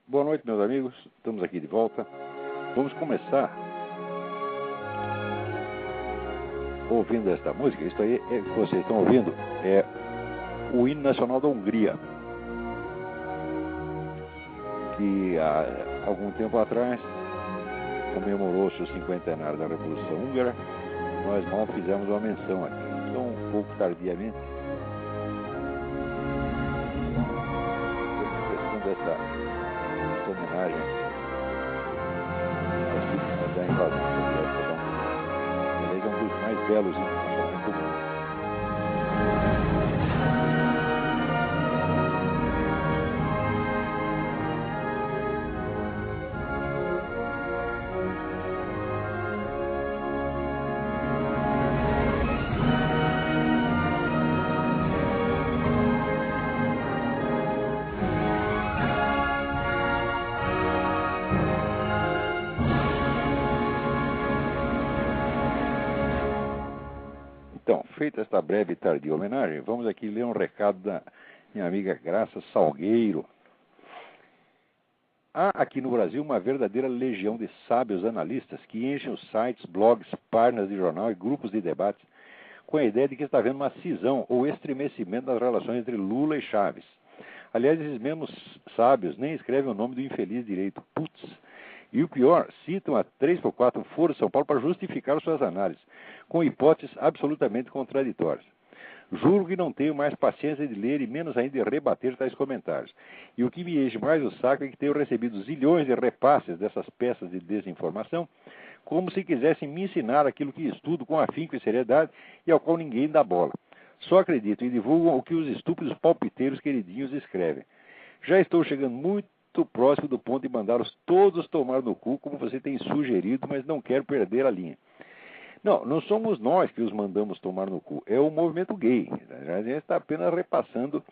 Boa noite, meus amigos. Estamos aqui de volta. Vamos começar ouvindo esta música. Isso aí que vocês estão ouvindo é o hino nacional da Hungria, que há algum tempo atrás comemorou-se o cinquentenário da Revolução Húngara. Nós mal fizemos uma menção aqui, então um pouco tardiamente, prestando essa homenagem aos vítimas da invasão soviética. Aliás, é um dos mais belos internacionais do mundo. Então, feita esta breve e tardia homenagem, vamos aqui ler um recado da minha amiga Graça Salgueiro. Há aqui no Brasil uma verdadeira legião de sábios analistas que enchem os sites, blogs, páginas de jornal e grupos de debates com a ideia de que está havendo uma cisão ou estremecimento das relações entre Lula e Chaves. Aliás, esses mesmos sábios nem escrevem o nome do infeliz direito, putz. E o pior, citam a 3x4 Foro de São Paulo para justificar suas análises, com hipóteses absolutamente contraditórias. Juro que não tenho mais paciência de ler e menos ainda de rebater tais comentários. E o que me enche mais o saco é que tenho recebido zilhões de repasses dessas peças de desinformação, como se quisessem me ensinar aquilo que estudo com afinco e seriedade e ao qual ninguém dá bola. Só acreditam e divulgam o que os estúpidos palpiteiros queridinhos escrevem. Já estou chegando muito próximo do ponto de mandá-los todos tomar no cu, como você tem sugerido, mas não quero perder a linha. Não somos nós que os mandamos tomar no cu, é o movimento gay. A gente está apenas repassando,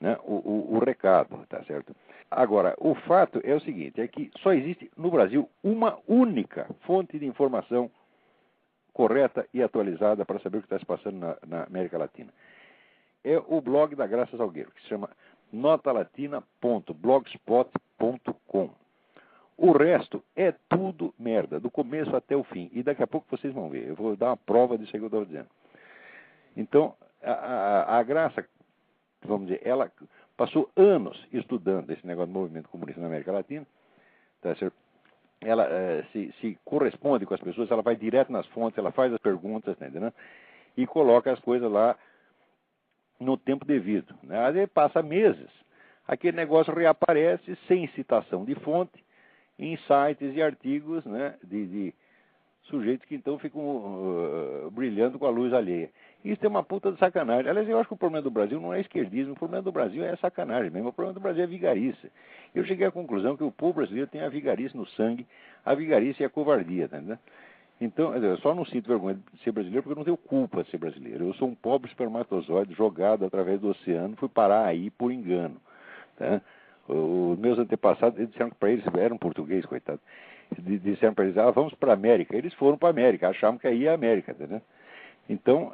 né, o recado, tá certo? Agora, o fato é o seguinte, é que só existe no Brasil uma única fonte de informação correta e atualizada para saber o que está se passando na América Latina. É o blog da Graça Salgueiro, que se chama notalatina.blogspot.com. O resto é tudo merda, do começo até o fim. E daqui a pouco vocês vão ver. Eu vou dar uma prova disso aí que eu estou dizendo. Então, a Graça, vamos dizer, ela passou anos estudando esse negócio do movimento comunista na América Latina. Tá certo? Ela se corresponde com as pessoas, ela vai direto nas fontes, ela faz as perguntas, tá entendendo? E coloca as coisas lá no tempo devido. Né? Aí passa meses, aquele negócio reaparece sem citação de fonte, em sites e artigos, né, de sujeitos que então ficam brilhando com a luz alheia. Isso é uma puta de sacanagem. Aliás, eu acho que o problema do Brasil não é esquerdismo, o problema do Brasil é sacanagem mesmo, o problema do Brasil é vigarice. Eu cheguei à conclusão que o povo brasileiro tem a vigarice no sangue, a vigarice e a covardia, tá entendendo? Então, eu só não sinto vergonha de ser brasileiro porque eu não tenho culpa de ser brasileiro. Eu sou um pobre espermatozoide jogado através do oceano, fui parar aí por engano. Tá? Os meus antepassados, eles disseram que para eles, eram portugueses, coitado, disseram para eles, vamos para a América. Eles foram para a América, achavam que aí é a América. Tá? Então,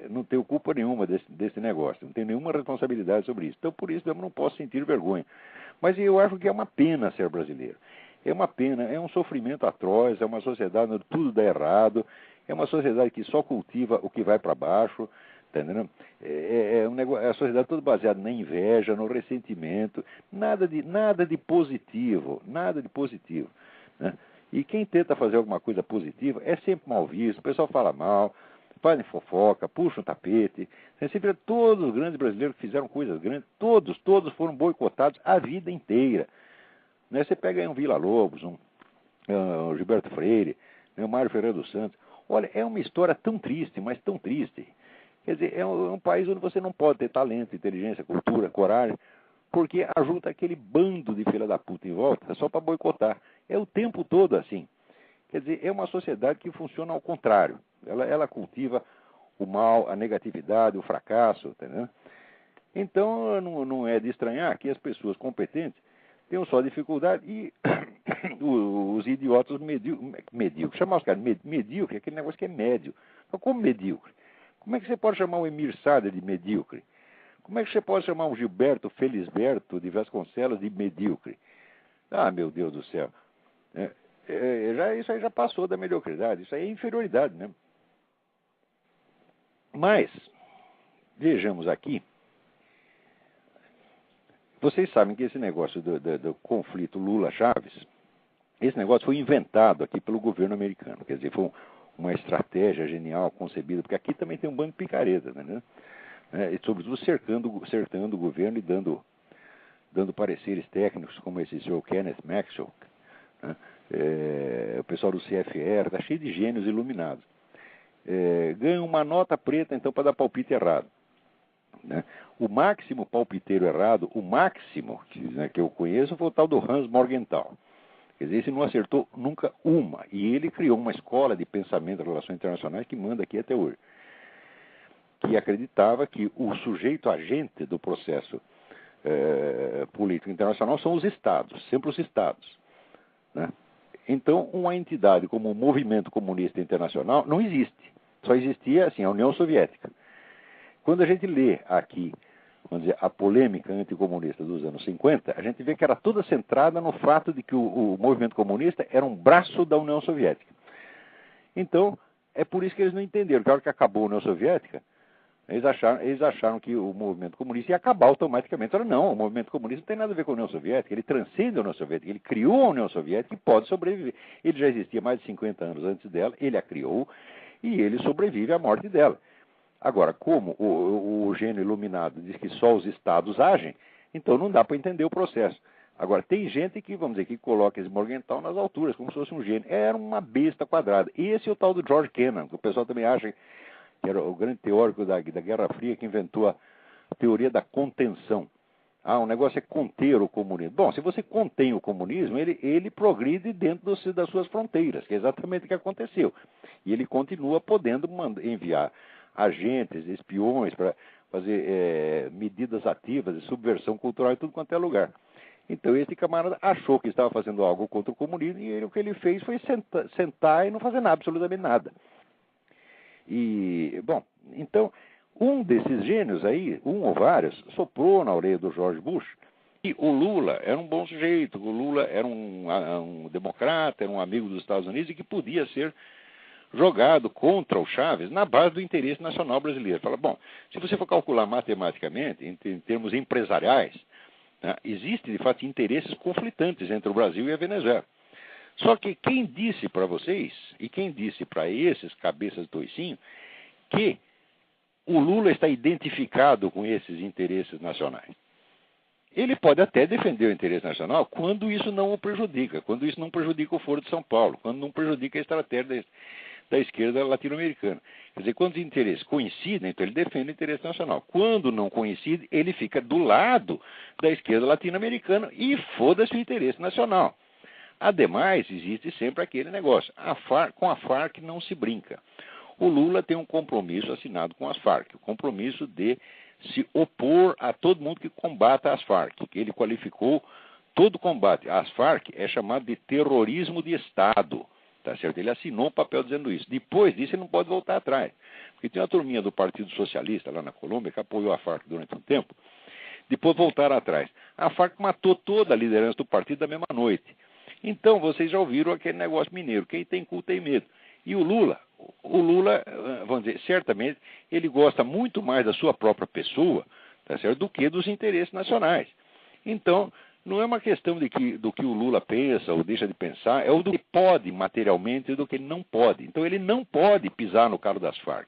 não tenho culpa nenhuma desse negócio, não tenho nenhuma responsabilidade sobre isso. Então, por isso, eu não posso sentir vergonha. Mas eu acho que é uma pena ser brasileiro. É uma pena, é um sofrimento atroz, é uma sociedade onde tudo dá errado, é uma sociedade que só cultiva o que vai para baixo, tá entendendo? É um negócio, é a sociedade toda baseada na inveja, no ressentimento, nada de positivo, nada de positivo, né? E quem tenta fazer alguma coisa positiva é sempre mal visto, o pessoal fala mal, fazem fofoca, puxam o tapete. Você vê todos os grandes brasileiros que fizeram coisas grandes, todos foram boicotados a vida inteira. Né? Você pega aí um Villa-Lobos, um Gilberto Freire, um Mário Ferreira dos Santos. Olha, é uma história tão triste, mas tão triste. Quer dizer, é um país onde você não pode ter talento, inteligência, cultura, coragem, porque ajuda aquele bando de filha da puta em volta só para boicotar. É o tempo todo assim. Quer dizer, é uma sociedade que funciona ao contrário. Ela cultiva o mal, a negatividade, o fracasso, entendeu? Então, não é de estranhar que as pessoas competentes tenham só dificuldade e os idiotas medíocres. Chamar os caras medíocre, aquele negócio que é médio. Mas como medíocre? Como é que você pode chamar o Emir Sader de medíocre? Como é que você pode chamar um Gilberto Felisberto de Vasconcelos de medíocre? Ah, meu Deus do céu. Isso aí já passou da mediocridade, isso aí é inferioridade, né? Mas, vejamos aqui, vocês sabem que esse negócio do conflito Lula-Chaves, esse negócio foi inventado aqui pelo governo americano, quer dizer, foi uma estratégia genial concebida, porque aqui também tem um bando de picareta, né? E sobretudo cercando o governo e dando pareceres técnicos, como esse senhor Kenneth Maxwell, né? O pessoal do CFR, está cheio de gênios iluminados. Ganha uma nota preta, então, para dar palpite errado. Né? O máximo palpiteiro errado, o máximo que eu conheço, foi o tal do Hans Morgenthau. Quer dizer, esse não acertou nunca uma. E ele criou uma escola de pensamento em relações internacionais que manda aqui até hoje. Que acreditava que o sujeito agente do processo político internacional são os Estados, sempre os Estados. Né? Então, uma entidade como o Movimento Comunista Internacional não existe. Só existia, assim, a União Soviética. Quando a gente lê aqui, vamos dizer, a polêmica anticomunista dos anos 50, a gente vê que era toda centrada no fato de que o movimento comunista era um braço da União Soviética. Então, é por isso que eles não entenderam, que a hora que acabou a União Soviética, eles acharam que o movimento comunista ia acabar automaticamente. Falaram, não, o movimento comunista não tem nada a ver com a União Soviética, ele transcende a União Soviética, ele criou a União Soviética e pode sobreviver. Ele já existia mais de 50 anos antes dela, ele a criou e ele sobrevive à morte dela. Agora, como o gênio iluminado diz que só os Estados agem, então não dá para entender o processo. Agora, tem gente que, vamos dizer, que coloca esse Morgenthau nas alturas, como se fosse um gênio. Era uma besta quadrada. Esse é o tal do George Kennan, que o pessoal também acha que era o grande teórico da Guerra Fria que inventou a teoria da contenção. O negócio é conter o comunismo. Bom, se você contém o comunismo, ele progride dentro das suas fronteiras, que é exatamente o que aconteceu. E ele continua podendo enviar agentes, espiões, para fazer medidas ativas de subversão cultural em tudo quanto é lugar. Então esse camarada achou que estava fazendo algo contra o comunismo e o que ele fez foi sentar e não fazer nada, absolutamente nada. E, bom, então, um desses gênios aí, um ou vários, soprou na orelha do George Bush e o Lula era um bom sujeito, o Lula era um democrata, era um amigo dos Estados Unidos e que podia ser jogado contra o Chaves na base do interesse nacional brasileiro. Fala, bom, se você for calcular matematicamente, em termos empresariais, né, existe, de fato, interesses conflitantes entre o Brasil e a Venezuela. Só que quem disse para vocês, e quem disse para esses cabeças de toicinho, que o Lula está identificado com esses interesses nacionais? Ele pode até defender o interesse nacional quando isso não o prejudica, quando isso não prejudica o Foro de São Paulo, quando não prejudica a estratégia da esquerda latino-americana. Quer dizer, quando os interesses coincidem, então ele defende o interesse nacional. Quando não coincide, ele fica do lado da esquerda latino-americana e foda-se o interesse nacional. Ademais, existe sempre aquele negócio, com a Farc não se brinca. O Lula tem um compromisso assinado com as Farc, o compromisso de se opor a todo mundo que combata as Farc. Ele qualificou todo combate às Farc é chamado de terrorismo de Estado. Tá certo? Ele assinou um papel dizendo isso. Depois disso, ele não pode voltar atrás. Porque tem uma turminha do Partido Socialista lá na Colômbia que apoiou a Farc durante um tempo. Depois voltaram atrás. A Farc matou toda a liderança do partido da mesma noite. Então, vocês já ouviram aquele negócio mineiro. Quem tem cu tem medo. E o Lula, vamos dizer, certamente, ele gosta muito mais da sua própria pessoa, tá certo? Do que dos interesses nacionais. Então, não é uma questão do que o Lula pensa ou deixa de pensar, é o do que pode materialmente e do que ele não pode. Então ele não pode pisar no calo das Farc.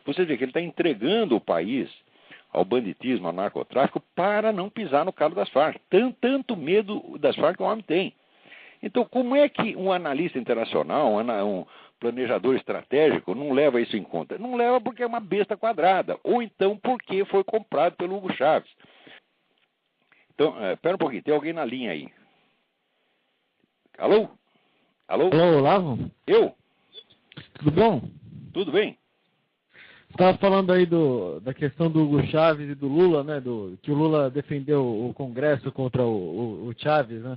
Você vê que ele está entregando o país ao banditismo, ao narcotráfico, para não pisar no calo das Farc. Tanto medo das Farc que o homem tem. Então como é que um analista internacional, um planejador estratégico, não leva isso em conta? Não leva porque é uma besta quadrada, ou então porque foi comprado pelo Hugo Chávez. Então, espera um pouquinho, tem alguém na linha aí. Alô? Alô? Alô, Olavo? Eu? Tudo bom? Tudo bem? Você estava falando aí da questão do Hugo Chávez e do Lula, né? Que o Lula defendeu o Congresso contra o Chávez, né?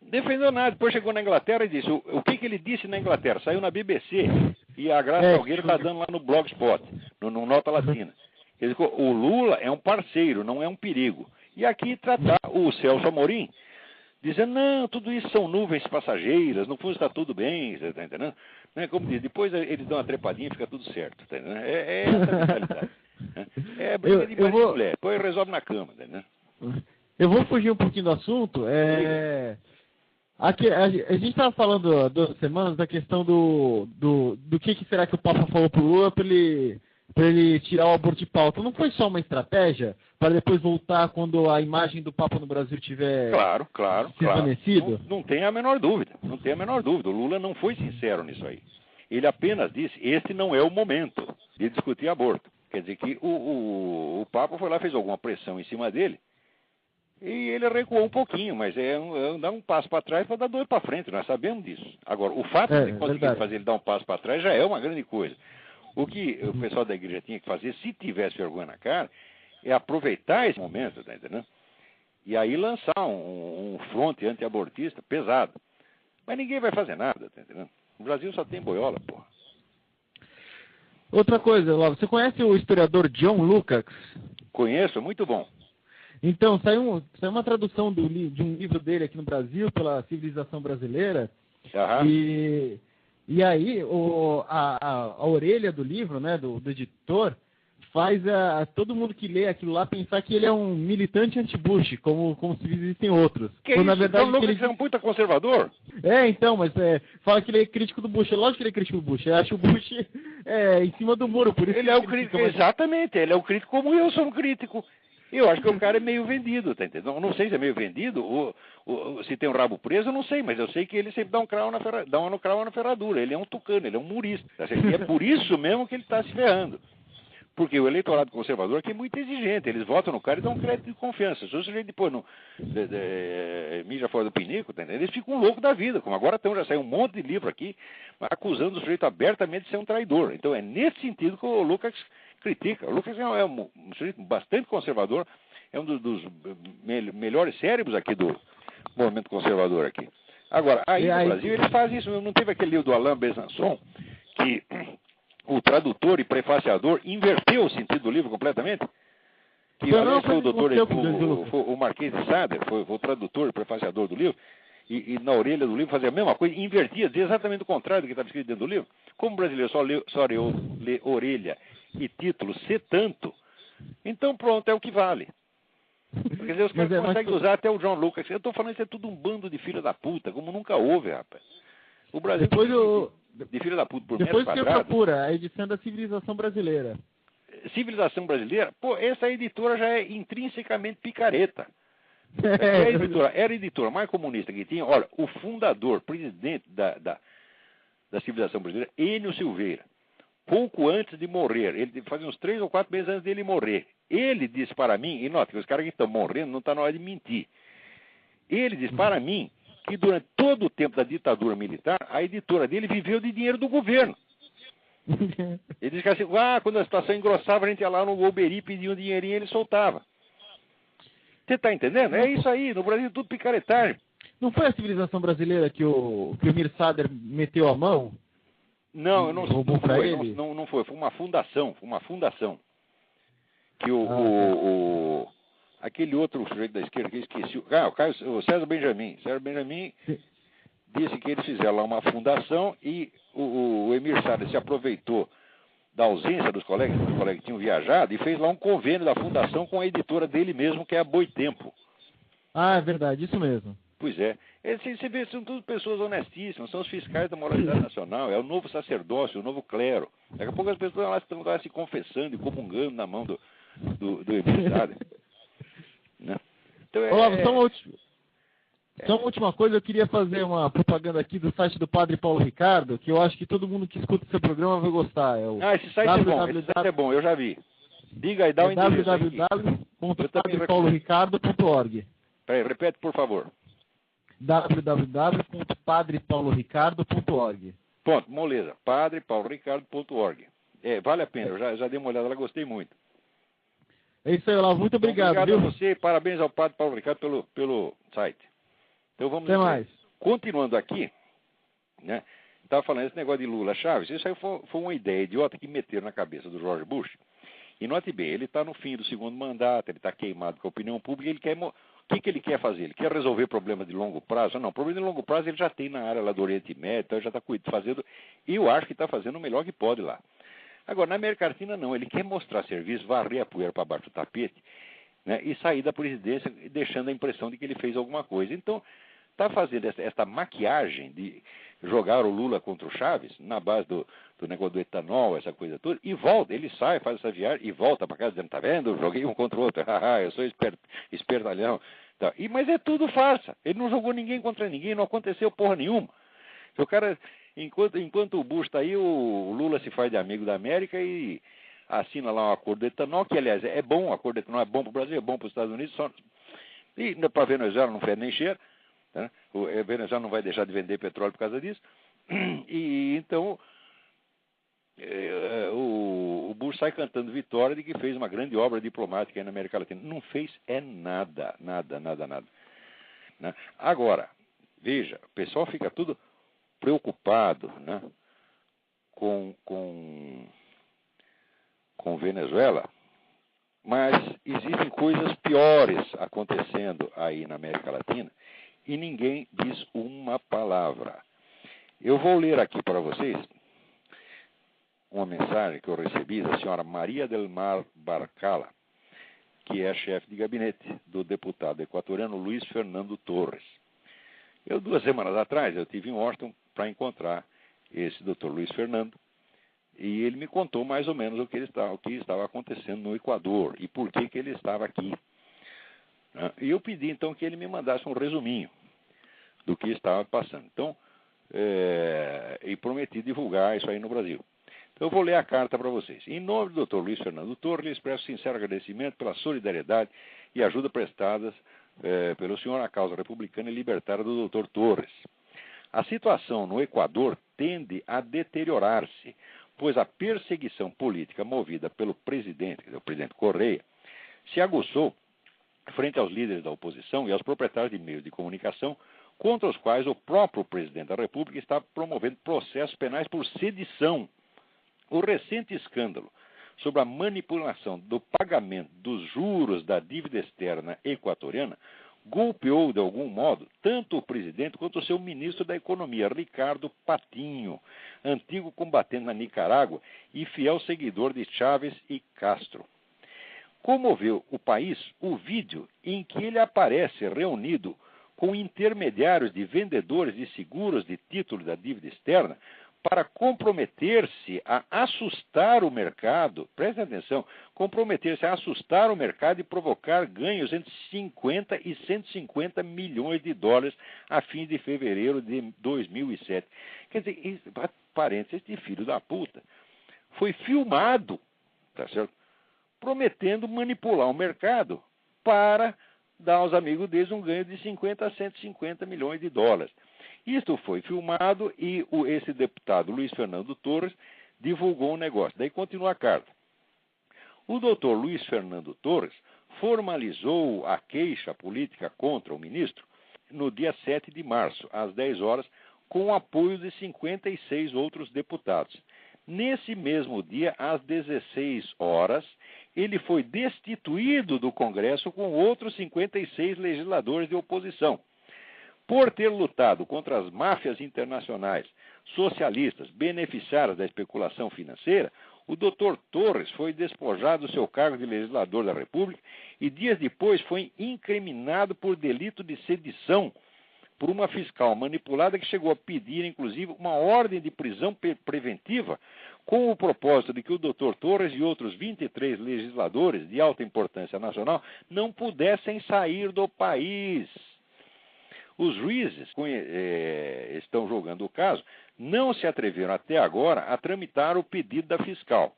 Defendeu nada, depois chegou na Inglaterra e disse, o que ele disse na Inglaterra? Saiu na BBC e a Graça Salgueiro está dando lá no Blogspot, no Nota Latina. O Lula é um parceiro, não é um perigo. E aqui tratar o Celso Amorim, dizendo, não, tudo isso são nuvens passageiras, no fundo está tudo bem, você está entendendo? Né? Como diz, depois eles dão uma trepadinha e fica tudo certo, tá entendendo? É essa a mentalidade. Né? É briga de marido e mulher, depois resolve na cama, tá entendendo? Eu vou fugir um pouquinho do assunto. Aqui, a gente estava falando há 2 semanas da questão do que será que o Papa falou pro Lula para ele tirar o aborto de pauta. Não foi só uma estratégia para depois voltar quando a imagem do Papa no Brasil tiver claro. desvanecido? Não tem a menor dúvida, não tem a menor dúvida. O Lula não foi sincero nisso aí. Ele apenas disse, este não é o momento de discutir aborto. Quer dizer que o Papa foi lá, fez alguma pressão em cima dele, e ele recuou um pouquinho, mas dar um passo para trás para dar 2 para frente, nós sabemos disso. Agora, o fato de conseguir fazer ele dar um passo para trás já é uma grande coisa. O que o pessoal da igreja tinha que fazer, se tivesse vergonha na cara, é aproveitar esse momento, tá entendendo? E aí lançar um fronte anti-abortista pesado. Mas ninguém vai fazer nada, tá entendendo? O Brasil só tem boiola, porra. Outra coisa, Olavo, você conhece o historiador John Lukács? Conheço, muito bom. Então, saiu uma tradução de um livro dele aqui no Brasil, pela Civilização Brasileira, e aí a orelha do livro, né, do editor, faz todo mundo que lê aquilo lá pensar que ele é um militante anti-Bush, como se existem outros. Que isso? Na verdade, John Lukács é um puta conservador? Então, mas fala que ele é crítico do Bush. É lógico que ele é crítico do Bush. Eu acho o Bush em cima do muro, por isso ele é o crítico, exatamente, ele é o crítico como eu sou um crítico. Eu acho que o cara é meio vendido, tá entendendo? Não sei se é meio vendido, ou se tem um rabo preso, eu não sei, mas eu sei que ele sempre dá um cravo na ferradura. Ele é um tucano, ele é um murista. Tá certo? E é por isso mesmo que ele está se ferrando. Porque o eleitorado conservador aqui é muito exigente. Eles votam no cara e dão um crédito de confiança. Se o sujeito depois mija fora do pinico, tá entendendo? Eles ficam loucos da vida. Como agora já saiu um monte de livro aqui acusando o sujeito abertamente de ser um traidor. Então é nesse sentido que o Lukács critica. O Lukács é um sujeito bastante conservador, é um dos melhores cérebros aqui do movimento conservador aqui. Agora, aí no Brasil eles fazem isso. Não teve aquele livro do Alain Besançon que o tradutor e prefaciador inverteu o sentido do livro completamente? Que aliás, foi o Marquês de Sade, foi o tradutor e prefaciador do livro, e na orelha do livro fazia a mesma coisa, invertia, dizia exatamente o contrário do que estava escrito dentro do livro. Como o brasileiro só lê orelha e título, se tanto, então pronto, é o que vale. Quer dizer, os caras conseguem usar até o John Lukács. Eu estou falando isso é tudo um bando de filha da puta, como nunca houve, rapaz. O Brasil de filha da puta por depois que eu procura a edição da Civilização Brasileira. Civilização Brasileira? Pô, essa editora já é intrinsecamente picareta. Era a editora mais comunista que tinha. Olha, o fundador, presidente da Civilização Brasileira, Enio Silveira, pouco antes de morrer, ele fazia uns 3 ou 4 meses antes dele morrer, ele disse para mim, e nota que os caras que estão morrendo não está na hora de mentir, ele disse para mim que durante todo o tempo da ditadura militar, a editora dele viveu de dinheiro do governo. Ele disse que assim, quando a situação engrossava, a gente ia lá no Uberi, pedia um dinheirinho e ele soltava. Você está entendendo? É isso aí, no Brasil tudo picaretagem. Não foi a Civilização Brasileira que o Mir Sader meteu a mão? Não, eu não sei. Não foi, foi uma fundação. Que aquele outro sujeito da esquerda que eu esqueci, o César Benjamin. César Benjamin disse que eles fizeram lá uma fundação e o Emir Sader se aproveitou da ausência dos colegas, que os colegas tinham viajado, e fez lá um convênio da fundação com a editora dele mesmo, que é a Boitempo. Ah, é verdade, isso mesmo. Pois é. Você vê, são todas pessoas honestíssimas, são os fiscais da moralidade nacional, é o novo sacerdócio, o novo clero. Daqui a pouco as pessoas lá estão lá se confessando e comungando na mão do Emir Sader. Né? Então, Olavo, só uma última coisa, eu queria fazer uma propaganda aqui do site do Padre Paulo Ricardo, que eu acho que todo mundo que escuta o seu programa vai gostar. Esse site é bom, eu já vi. Diga aí, dá o endereço. www.padrepauloricardo.org. Peraí, repete, por favor. www.padrepauloricardo.org. Ponto, moleza. padrepauloricardo.org. Vale a pena, eu já dei uma olhada, ela gostei muito. É isso aí, Olavo, muito obrigado. Obrigado a você, parabéns ao Padre Paulo Ricardo pelo site. Então vamos Até mais. Continuando aqui, né? Estava falando esse negócio de Lula Chaves, isso aí foi uma ideia idiota que meteram na cabeça do George Bush. E note bem, ele está no fim do segundo mandato, ele está queimado com a opinião pública, ele quer... O que ele quer fazer? Ele quer resolver problemas de longo prazo? Não, problema de longo prazo ele já tem na área lá do Oriente Médio, então ele já está fazendo, e eu acho que está fazendo o melhor que pode lá. Agora, na América Latina não, ele quer mostrar serviço, varrer a poeira para baixo do tapete, né, e sair da presidência deixando a impressão de que ele fez alguma coisa. Então, está fazendo esta maquiagem de jogar o Lula contra o Chaves, na base do negócio do etanol, essa coisa toda, e volta, ele sai, faz essa viagem e volta para casa dizendo, tá vendo, joguei um contra o outro, eu sou espertalhão. Tá. Mas é tudo farsa, ele não jogou ninguém contra ninguém, não aconteceu porra nenhuma. O cara, enquanto o Bush está aí, o Lula se faz de amigo da América e assina lá um acordo de etanol, que aliás é bom, o acordo de etanol é bom para o Brasil, é bom para os Estados Unidos, e para a Venezuela não fede nem cheiro. Tá? A Venezuela não vai deixar de vender petróleo por causa disso. E então o Bush sai cantando vitória de que fez uma grande obra diplomática aí na América Latina. Não fez nada. Né? Agora, veja, o pessoal fica tudo preocupado, né, com Venezuela, mas existem coisas piores acontecendo aí na América Latina e ninguém diz uma palavra. Eu vou ler aqui para vocês uma mensagem que eu recebi da senhora Maria del Mar Barcala, que é chefe de gabinete do deputado equatoriano Luiz Fernando Torres. 2 semanas atrás, eu estive em Washington para encontrar esse doutor Luiz Fernando, e ele me contou mais ou menos o que estava acontecendo no Equador e por que ele estava aqui. E eu pedi, então, que ele me mandasse um resuminho do que estava passando. Então, e prometi divulgar isso aí no Brasil. Então, eu vou ler a carta para vocês. Em nome do Dr. Luiz Fernando Torres, lhe expresso sincero agradecimento pela solidariedade e ajuda prestadas pelo senhor à causa republicana e libertária do Dr. Torres. A situação no Equador tende a deteriorar-se, pois a perseguição política movida pelo presidente, o presidente Correia, se aguçou frente aos líderes da oposição e aos proprietários de meios de comunicação, contra os quais o próprio presidente da República está promovendo processos penais por sedição. O recente escândalo sobre a manipulação do pagamento dos juros da dívida externa equatoriana golpeou, de algum modo, tanto o presidente quanto o seu ministro da Economia, Ricardo Patinho, antigo combatente na Nicarágua e fiel seguidor de Chávez e Castro. Comoveu o país o vídeo em que ele aparece reunido com intermediários de vendedores de seguros de título da dívida externa para comprometer-se a assustar o mercado, prestem atenção, comprometer-se a assustar o mercado e provocar ganhos entre 50 e 150 milhões de dólares a fim de fevereiro de 2007. Quer dizer, parênteses, esse filho da puta foi filmado, tá certo? Prometendo manipular o mercado para dar aos amigos deles um ganho de 50 a 150 milhões de dólares. Isto foi filmado e esse deputado Luiz Fernando Torres divulgou o negócio. Daí continua a carta. O doutor Luiz Fernando Torres formalizou a queixa política contra o ministro no dia 7 de março, às 10 horas, com o apoio de 56 outros deputados. Nesse mesmo dia, às 16 horas, ele foi destituído do Congresso com outros 56 legisladores de oposição. Por ter lutado contra as máfias internacionais socialistas beneficiárias da especulação financeira, o Dr. Torres foi despojado do seu cargo de legislador da República e dias depois foi incriminado por delito de sedição por uma fiscal manipulada que chegou a pedir, inclusive, uma ordem de prisão preventiva com o propósito de que o Dr. Torres e outros 23 legisladores de alta importância nacional não pudessem sair do país. Os juízes estão julgando o caso, não se atreveram até agora a tramitar o pedido da fiscal.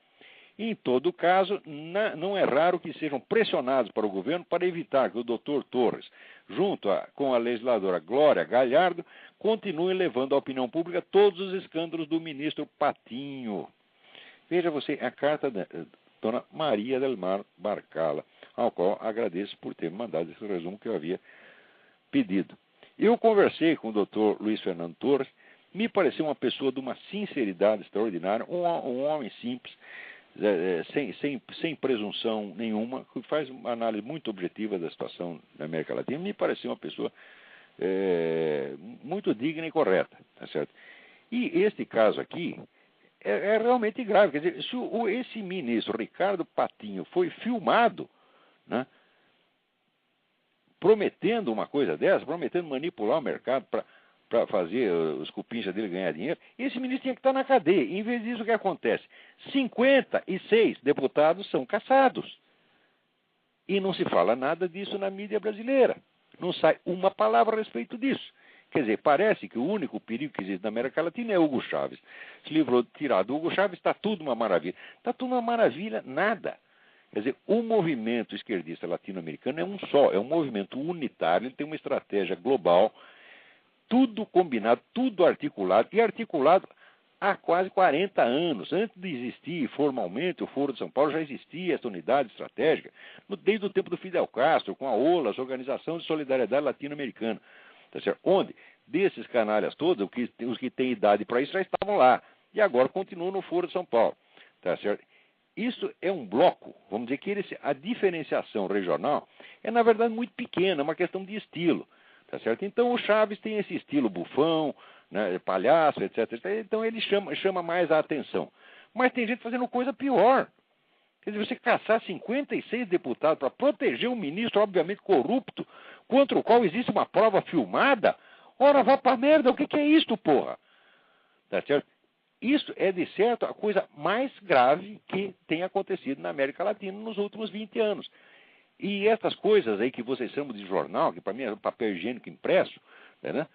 Em todo caso, não é raro que sejam pressionados para o governo para evitar que o Dr. Torres, junto com a legisladora Glória Galhardo, continue levando à opinião pública todos os escândalos do ministro Patinho. Veja você a carta da dona Maria del Mar Barcala, ao qual agradeço por ter me mandado esse resumo que eu havia pedido. Eu conversei com o Dr. Luiz Fernando Torres, me pareceu uma pessoa de uma sinceridade extraordinária, um homem simples, sem presunção nenhuma, que faz uma análise muito objetiva da situação na América Latina. Me pareceu uma pessoa muito digna e correta, tá certo? E este caso aqui é realmente grave. Quer dizer, se esse ministro, Ricardo Patinho, foi filmado, né, prometendo uma coisa dessa, prometendo manipular o mercado para fazer os cupinchas dele ganhar dinheiro, esse ministro tinha que estar na cadeia. Em vez disso, o que acontece? 56 deputados são caçados. E não se fala nada disso na mídia brasileira. Não sai uma palavra a respeito disso. Quer dizer, parece que o único perigo que existe na América Latina é Hugo Chávez. Se livrou de tirar do Hugo Chávez, está tudo uma maravilha. Está tudo uma maravilha, nada. Quer dizer, o movimento esquerdista latino-americano é um só, é um movimento unitário, ele tem uma estratégia global, tudo combinado, tudo articulado, e articulado há quase 40 anos. Antes de existir formalmente o Foro de São Paulo, já existia essa unidade estratégica, desde o tempo do Fidel Castro, com a OLAS, Organização de Solidariedade Latino-Americana, tá certo? Onde, desses canalhas todos, os que têm idade para isso já estavam lá, e agora continuam no Foro de São Paulo, tá certo? Isso é um bloco, vamos dizer que a diferenciação regional é, na verdade, muito pequena, é uma questão de estilo, tá certo? Então, o Chávez tem esse estilo bufão, né, palhaço, etc. Então, ele chama mais a atenção. Mas tem gente fazendo coisa pior. Quer dizer, você caçar 56 deputados para proteger um ministro, obviamente, corrupto, contra o qual existe uma prova filmada, ora, vá pra merda, o que é isto, porra? Tá certo? Isso é, de certo, a coisa mais grave que tem acontecido na América Latina nos últimos 20 anos. E essas coisas aí que vocês chamam de jornal, que para mim é papel higiênico impresso, né,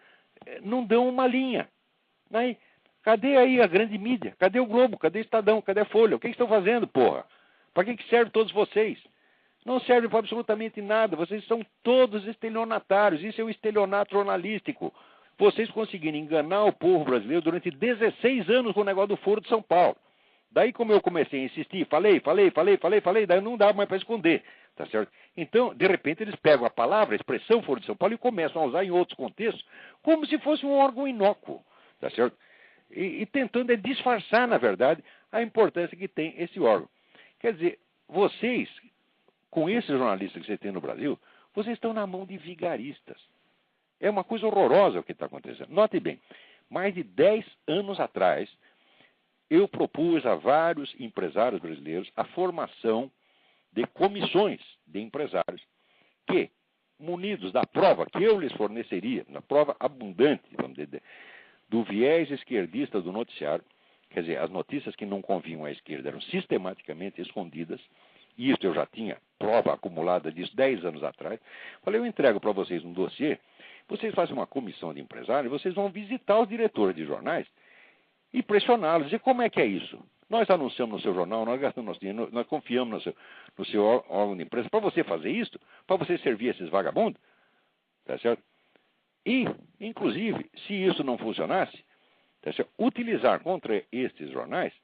não dão uma linha. Aí, cadê aí a grande mídia? Cadê o Globo? Cadê o Estadão? Cadê a Folha? O que estão fazendo, porra? Para que serve todos vocês? Não serve para absolutamente nada. Vocês são todos estelionatários. Isso é o estelionato jornalístico. Vocês conseguiram enganar o povo brasileiro durante 16 anos com o negócio do Foro de São Paulo. Daí, como eu comecei a insistir, falei, daí não dava mais para esconder, tá certo? Então, de repente, eles pegam a palavra, a expressão Foro de São Paulo e começam a usar em outros contextos, como se fosse um órgão inócuo, tá certo? E tentando disfarçar, na verdade, a importância que tem esse órgão. Quer dizer, vocês, com esses jornalistas que você tem no Brasil, vocês estão na mão de vigaristas. É uma coisa horrorosa o que está acontecendo. Note bem, mais de 10 anos atrás, eu propus a vários empresários brasileiros a formação de comissões de empresários que, munidos da prova que eu lhes forneceria, na prova abundante, vamos dizer, do viés esquerdista do noticiário, quer dizer, as notícias que não convinham à esquerda eram sistematicamente escondidas, e isso eu já tinha prova acumulada disso 10 anos atrás. Falei, eu entrego para vocês um dossiê, vocês fazem uma comissão de empresários, vocês vão visitar os diretores de jornais e pressioná-los, dizer como é que é isso. Nós anunciamos no seu jornal, nós gastamos nosso dinheiro, nós confiamos no seu órgão de imprensa para você fazer isso, para você servir esses vagabundos, tá certo? E, inclusive, se isso não funcionasse, tá certo? Utilizar contra estes jornais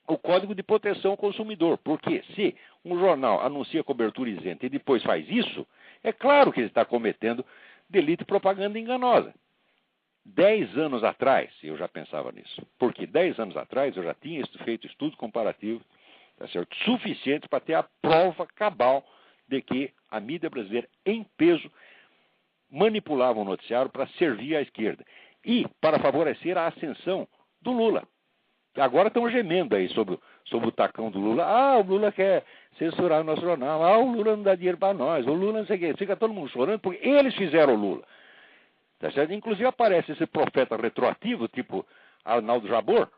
o Código de Proteção ao Consumidor, porque se um jornal anuncia cobertura isenta e depois faz isso, é claro que ele está cometendo delito e propaganda enganosa. 10 anos atrás eu já pensava nisso, porque 10 anos atrás eu já tinha feito estudos comparativos, tá certo, suficientes para ter a prova cabal de que a mídia brasileira, em peso, manipulava o noticiário para servir à esquerda e para favorecer a ascensão do Lula. Agora estão gemendo aí sobre o tacão do Lula. Ah, o Lula quer censurar o nosso jornal. Ah, o Lula não dá dinheiro para nós. O Lula não sei o quê. Fica todo mundo chorando porque eles fizeram o Lula. Tá certo? Inclusive aparece esse profeta retroativo, tipo Arnaldo Jabor.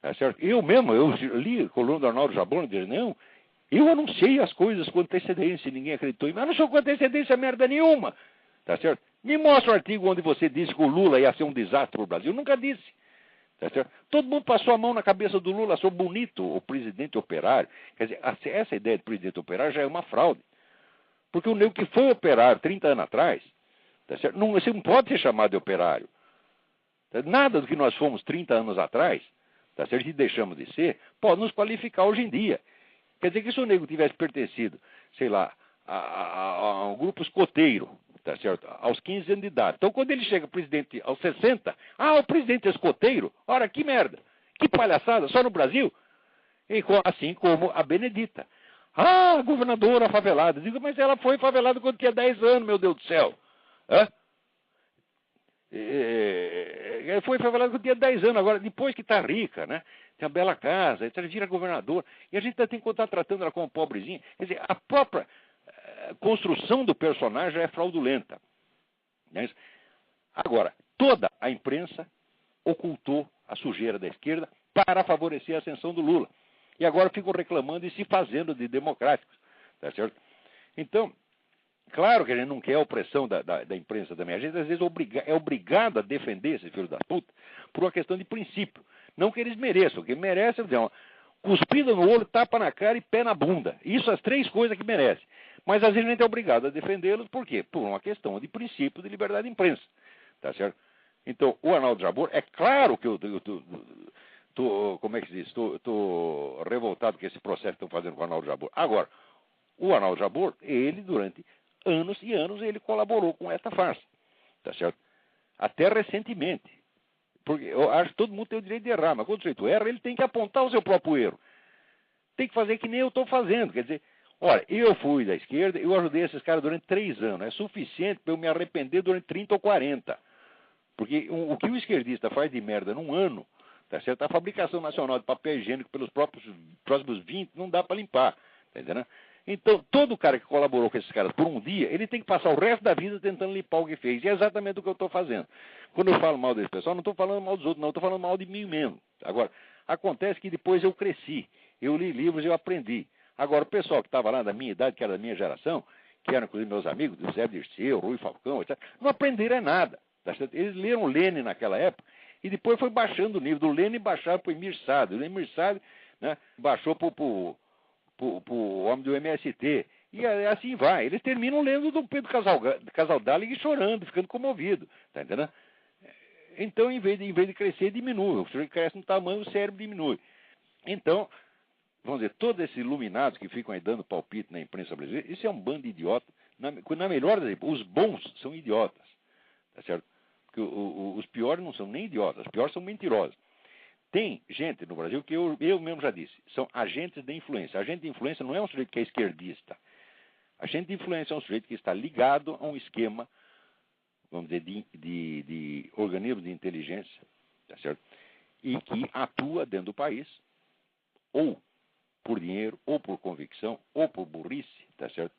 Tá certo? Eu li a coluna do Arnaldo Jabor e disse, não, eu anunciei as coisas com antecedência e ninguém acreditou em mim. Mas não sou com antecedência merda nenhuma. Tá certo? Me mostra o artigo onde você disse que o Lula ia ser um desastre para o Brasil. Eu nunca disse. Tá certo? Todo mundo passou a mão na cabeça do Lula, achou bonito o presidente operário. Quer dizer, essa ideia de presidente operário já é uma fraude. Porque o nego que foi operário 30 anos atrás, tá certo? Você não pode ser chamado de operário. Nada do que nós fomos 30 anos atrás, tá certo? E deixamos de ser, pode nos qualificar hoje em dia. Quer dizer que se o nego tivesse pertencido, sei lá, a um grupo escoteiro, tá certo? Aos 15 anos de idade. Então, quando ele chega presidente aos 60, o presidente é escoteiro? Ora, que merda! Que palhaçada! Só no Brasil? Assim como a Benedita. Ah, governadora favelada. Digo, mas ela foi favelada quando tinha 10 anos, meu Deus do céu. Hã? Foi favelada quando tinha 10 anos. Agora, depois que está rica, né? Tem a bela casa, etc., vira governadora. E a gente ainda tem que estar tratando ela como pobrezinha. Quer dizer, a própria construção do personagem é fraudulenta. Né? Agora, toda a imprensa ocultou a sujeira da esquerda para favorecer a ascensão do Lula. E agora ficam reclamando e se fazendo de democráticos. Tá certo? Então, claro que a gente não quer a opressão da imprensa também. A gente, às vezes, é obrigado a defender esse filho da puta por uma questão de princípio. Não que eles mereçam. O que merecem é uma cuspida no olho, tapa na cara e pé na bunda. Isso as 3 coisas que merecem. Mas, às vezes, a gente é obrigado a defendê-los. Por quê? Por uma questão de princípio de liberdade de imprensa. Tá certo? Então, o Arnaldo Jabor, é claro que eu como é que se diz? Estou revoltado com esse processo que estão fazendo com o Arnaldo Jabor. Agora, o Arnaldo Jabor, ele, durante anos e anos, ele colaborou com essa farsa. Tá certo? Até recentemente. Porque eu acho que todo mundo tem o direito de errar, mas quando o sujeito erra, ele tem que apontar o seu próprio erro. Tem que fazer que nem eu estou fazendo. Quer dizer, olha, eu fui da esquerda, eu ajudei esses caras durante 3 anos. É suficiente para eu me arrepender durante 30 ou 40. Porque o que o esquerdista faz de merda num ano, tá certo? A fabricação nacional de papel higiênico pelos próximos 20 não dá para limpar. Tá entendendo? Então, todo cara que colaborou com esses caras por um dia, ele tem que passar o resto da vida tentando limpar o que fez. E é exatamente o que eu estou fazendo. Quando eu falo mal desse pessoal, não estou falando mal dos outros, não. Estou falando mal de mim mesmo. Agora, acontece que depois eu cresci. Eu li livros e eu aprendi. Agora, o pessoal que estava lá da minha idade, que era da minha geração, que eram inclusive meus amigos, José Dirceu, Rui Falcão, etc., não aprenderam nada. Tá certo? Eles leram Lênin naquela época e depois foi baixando o nível do Lênin e baixaram para o Emir Sade. O Emir Sade, né, baixou para o homem do MST. E assim vai. Eles terminam lendo do Pedro Casaldáliga e chorando, ficando comovido. Tá entendendo? Então, em vez de crescer, diminui. O sujeito cresce no tamanho, o cérebro diminui. Então, vamos dizer, todos esses iluminados que ficam aí dando palpite na imprensa brasileira, isso é um bando de idiota. Na melhor das hipóteses, os bons são idiotas. Tá certo? Porque os piores não são nem idiotas, os piores são mentirosos. Tem gente no Brasil que eu mesmo já disse, são agentes de influência. Agente de influência não é um sujeito que é esquerdista. Agente de influência é um sujeito que está ligado a um esquema, vamos dizer, de organismo de inteligência, tá certo? E que atua dentro do país, ou por dinheiro, ou por convicção, ou por burrice, tá certo?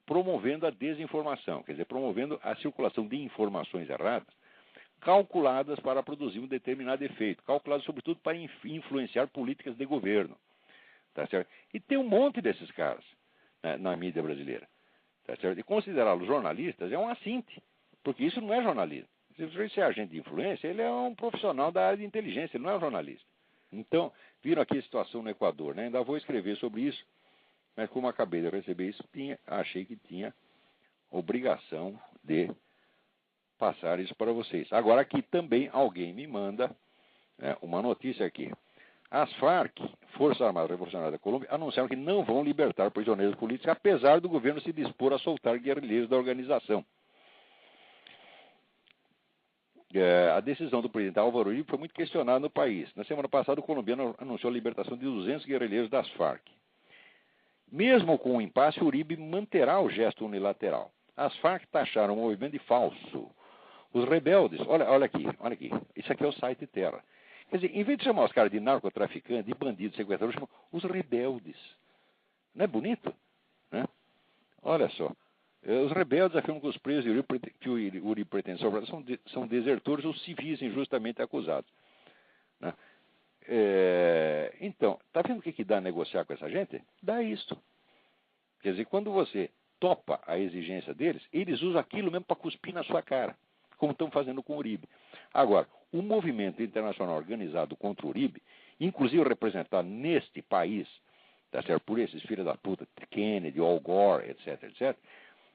Promovendo a desinformação, quer dizer, promovendo a circulação de informações erradas, calculadas para produzir um determinado efeito, calculadas sobretudo para influenciar políticas de governo. Tá certo? E tem um monte desses caras, né, na mídia brasileira. Tá certo? E considerá-los jornalistas é um assinte, porque isso não é jornalismo. Se você é agente de influência, ele é um profissional da área de inteligência, ele não é um jornalista. Então, viram aqui a situação no Equador, né? Ainda vou escrever sobre isso. Mas como acabei de receber isso, achei que tinha obrigação de passar isso para vocês. Agora aqui também alguém me manda, né, uma notícia aqui. As Farc, Forças Armadas Revolucionárias da Colômbia, anunciaram que não vão libertar prisioneiros políticos, apesar do governo se dispor a soltar guerrilheiros da organização. A decisão do presidente Álvaro Uribe foi muito questionada no país. Na semana passada, o colombiano anunciou a libertação de 200 guerrilheiros das Farc. Mesmo com o impasse, Uribe manterá o gesto unilateral. As Farc taxaram o movimento de falso. Os rebeldes, olha aqui, isso aqui é o site Terra. Quer dizer, em vez de chamar os caras de narcotraficantes, de bandidos, sequestradores, chamam os rebeldes. Não é bonito? Né? Olha só. Os rebeldes afirmam que os presos que o Uribe pretende salvar são desertores ou civis injustamente acusados. Né? Então, está vendo o que dá negociar com essa gente? Dá isso. Quer dizer, quando você topa a exigência deles, eles usam aquilo mesmo para cuspir na sua cara, como estão fazendo com o Uribe. Agora, o movimento internacional organizado contra o Uribe, inclusive representado neste país, tá certo, por esses filhos da puta, Kennedy, Al Gore, etc.,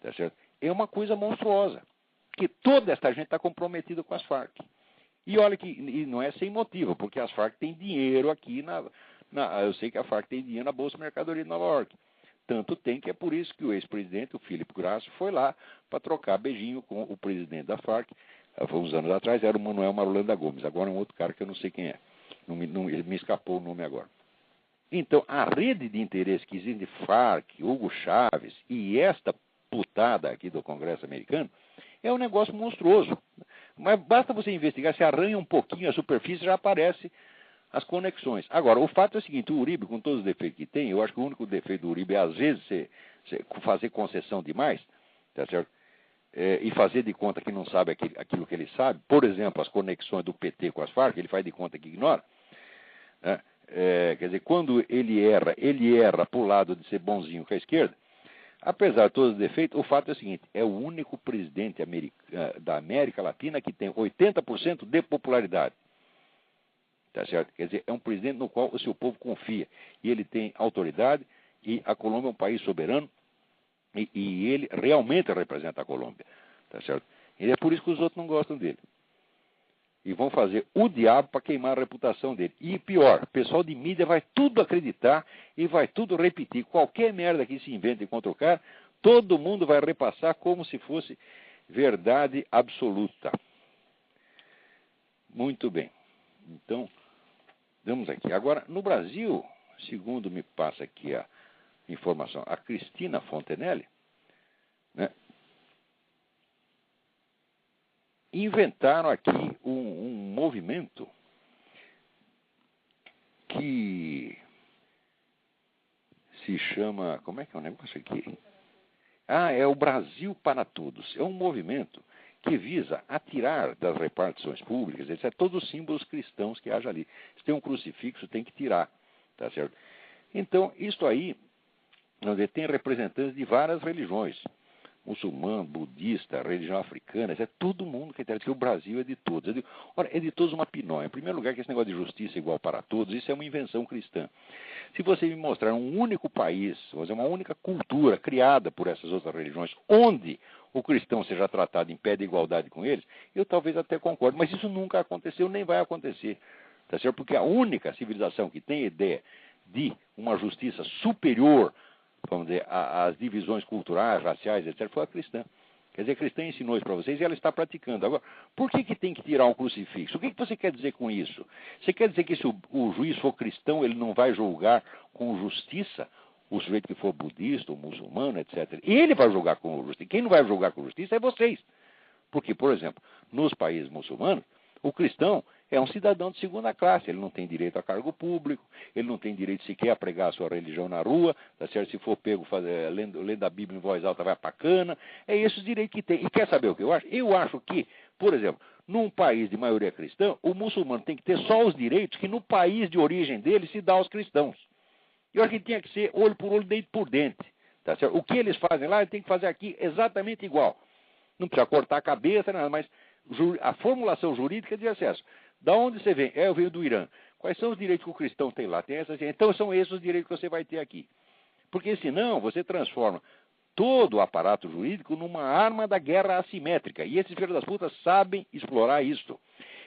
tá certo, é uma coisa monstruosa. Porque toda essa gente está comprometida com as Farc. E olha que e não é sem motivo, porque as Farc têm dinheiro aqui eu sei que a Farc tem dinheiro na Bolsa de Mercadoria de Nova York. Tanto tem que é por isso que o ex-presidente, o Filipe Grasso, foi lá para trocar beijinho com o presidente da Farc. Foi uns anos atrás, era o Manuel Marulanda Gomes. Agora é um outro cara que eu não sei quem é. Me escapou o nome agora. Então, a rede de interesse que existe de Farc, Hugo Chávez e esta putada aqui do Congresso americano é um negócio monstruoso. Mas basta você investigar, se arranha um pouquinho a superfície, já aparece as conexões. Agora, o fato é o seguinte, o Uribe, com todos os defeitos que tem, eu acho que o único defeito do Uribe é, às vezes, você fazer concessão demais, tá certo? E fazer de conta que não sabe aquilo que ele sabe. Por exemplo, as conexões do PT com as Farc, ele faz de conta que ignora. Né? Quer dizer, quando ele erra para o lado de ser bonzinho com a esquerda. Apesar de todos os defeitos, o fato é o seguinte, é o único presidente da América Latina que tem 80% de popularidade. Tá certo? Quer dizer, é um presidente no qual o seu povo confia. E ele tem autoridade, e a Colômbia é um país soberano, e ele realmente representa a Colômbia. Tá certo? E é por isso que os outros não gostam dele. E vão fazer o diabo para queimar a reputação dele. E pior, o pessoal de mídia vai tudo acreditar e vai tudo repetir. Qualquer merda que se invente contra o cara, todo mundo vai repassar como se fosse verdade absoluta. Muito bem. Então, vamos aqui. Agora, no Brasil, segundo me passa aqui a informação, a Cristina Fontenelle, né, inventaram aqui um movimento que se chama... Como é que é o negócio aqui? É o Brasil para Todos. É um movimento que visa atirar das repartições públicas, etc., todos os símbolos cristãos que haja ali. Se tem um crucifixo, tem que tirar. Tá certo? Então, isso aí, vamos dizer, tem representantes de várias religiões. Muçulmano, budista, religião africana, é todo mundo que o Brasil é de todos. Ora, é de todos uma pinóia. Em primeiro lugar, que esse negócio de justiça igual para todos, isso é uma invenção cristã. Se você me mostrar um único país, vamos dizer, uma única cultura criada por essas outras religiões, onde o cristão seja tratado em pé de igualdade com eles, eu talvez até concorde, mas isso nunca aconteceu, nem vai acontecer. Tá certo? Porque a única civilização que tem ideia de uma justiça superior, vamos dizer, às divisões culturais, raciais, etc., foi a cristã. Quer dizer, a cristã ensinou isso para vocês e ela está praticando. Agora, por que tem que tirar um crucifixo? O que você quer dizer com isso? Você quer dizer que se o juiz for cristão, ele não vai julgar com justiça o sujeito que for budista ou muçulmano, etc. Ele vai julgar com justiça. Quem não vai julgar com justiça é vocês. Porque, por exemplo, nos países muçulmanos, o cristão é um cidadão de segunda classe, ele não tem direito a cargo público, ele não tem direito sequer a pregar a sua religião na rua, tá certo? Se for pego lendo a Bíblia em voz alta, vai pra cana. É esse o direito que tem. E quer saber o que eu acho? Eu acho que, por exemplo, num país de maioria cristã, o muçulmano tem que ter só os direitos que no país de origem dele se dá aos cristãos. Eu acho que tinha que ser olho por olho, dente por dente. Tá certo? O que eles fazem lá, ele tem que fazer aqui exatamente igual. Não precisa cortar a cabeça, nada, mas a formulação jurídica de acesso. Da onde você vem? Eu venho do Irã. Quais são os direitos que o cristão tem lá? Tem essas, então são esses os direitos que você vai ter aqui. Porque senão você transforma todo o aparato jurídico numa arma da guerra assimétrica. E esses filhos das putas sabem explorar isso.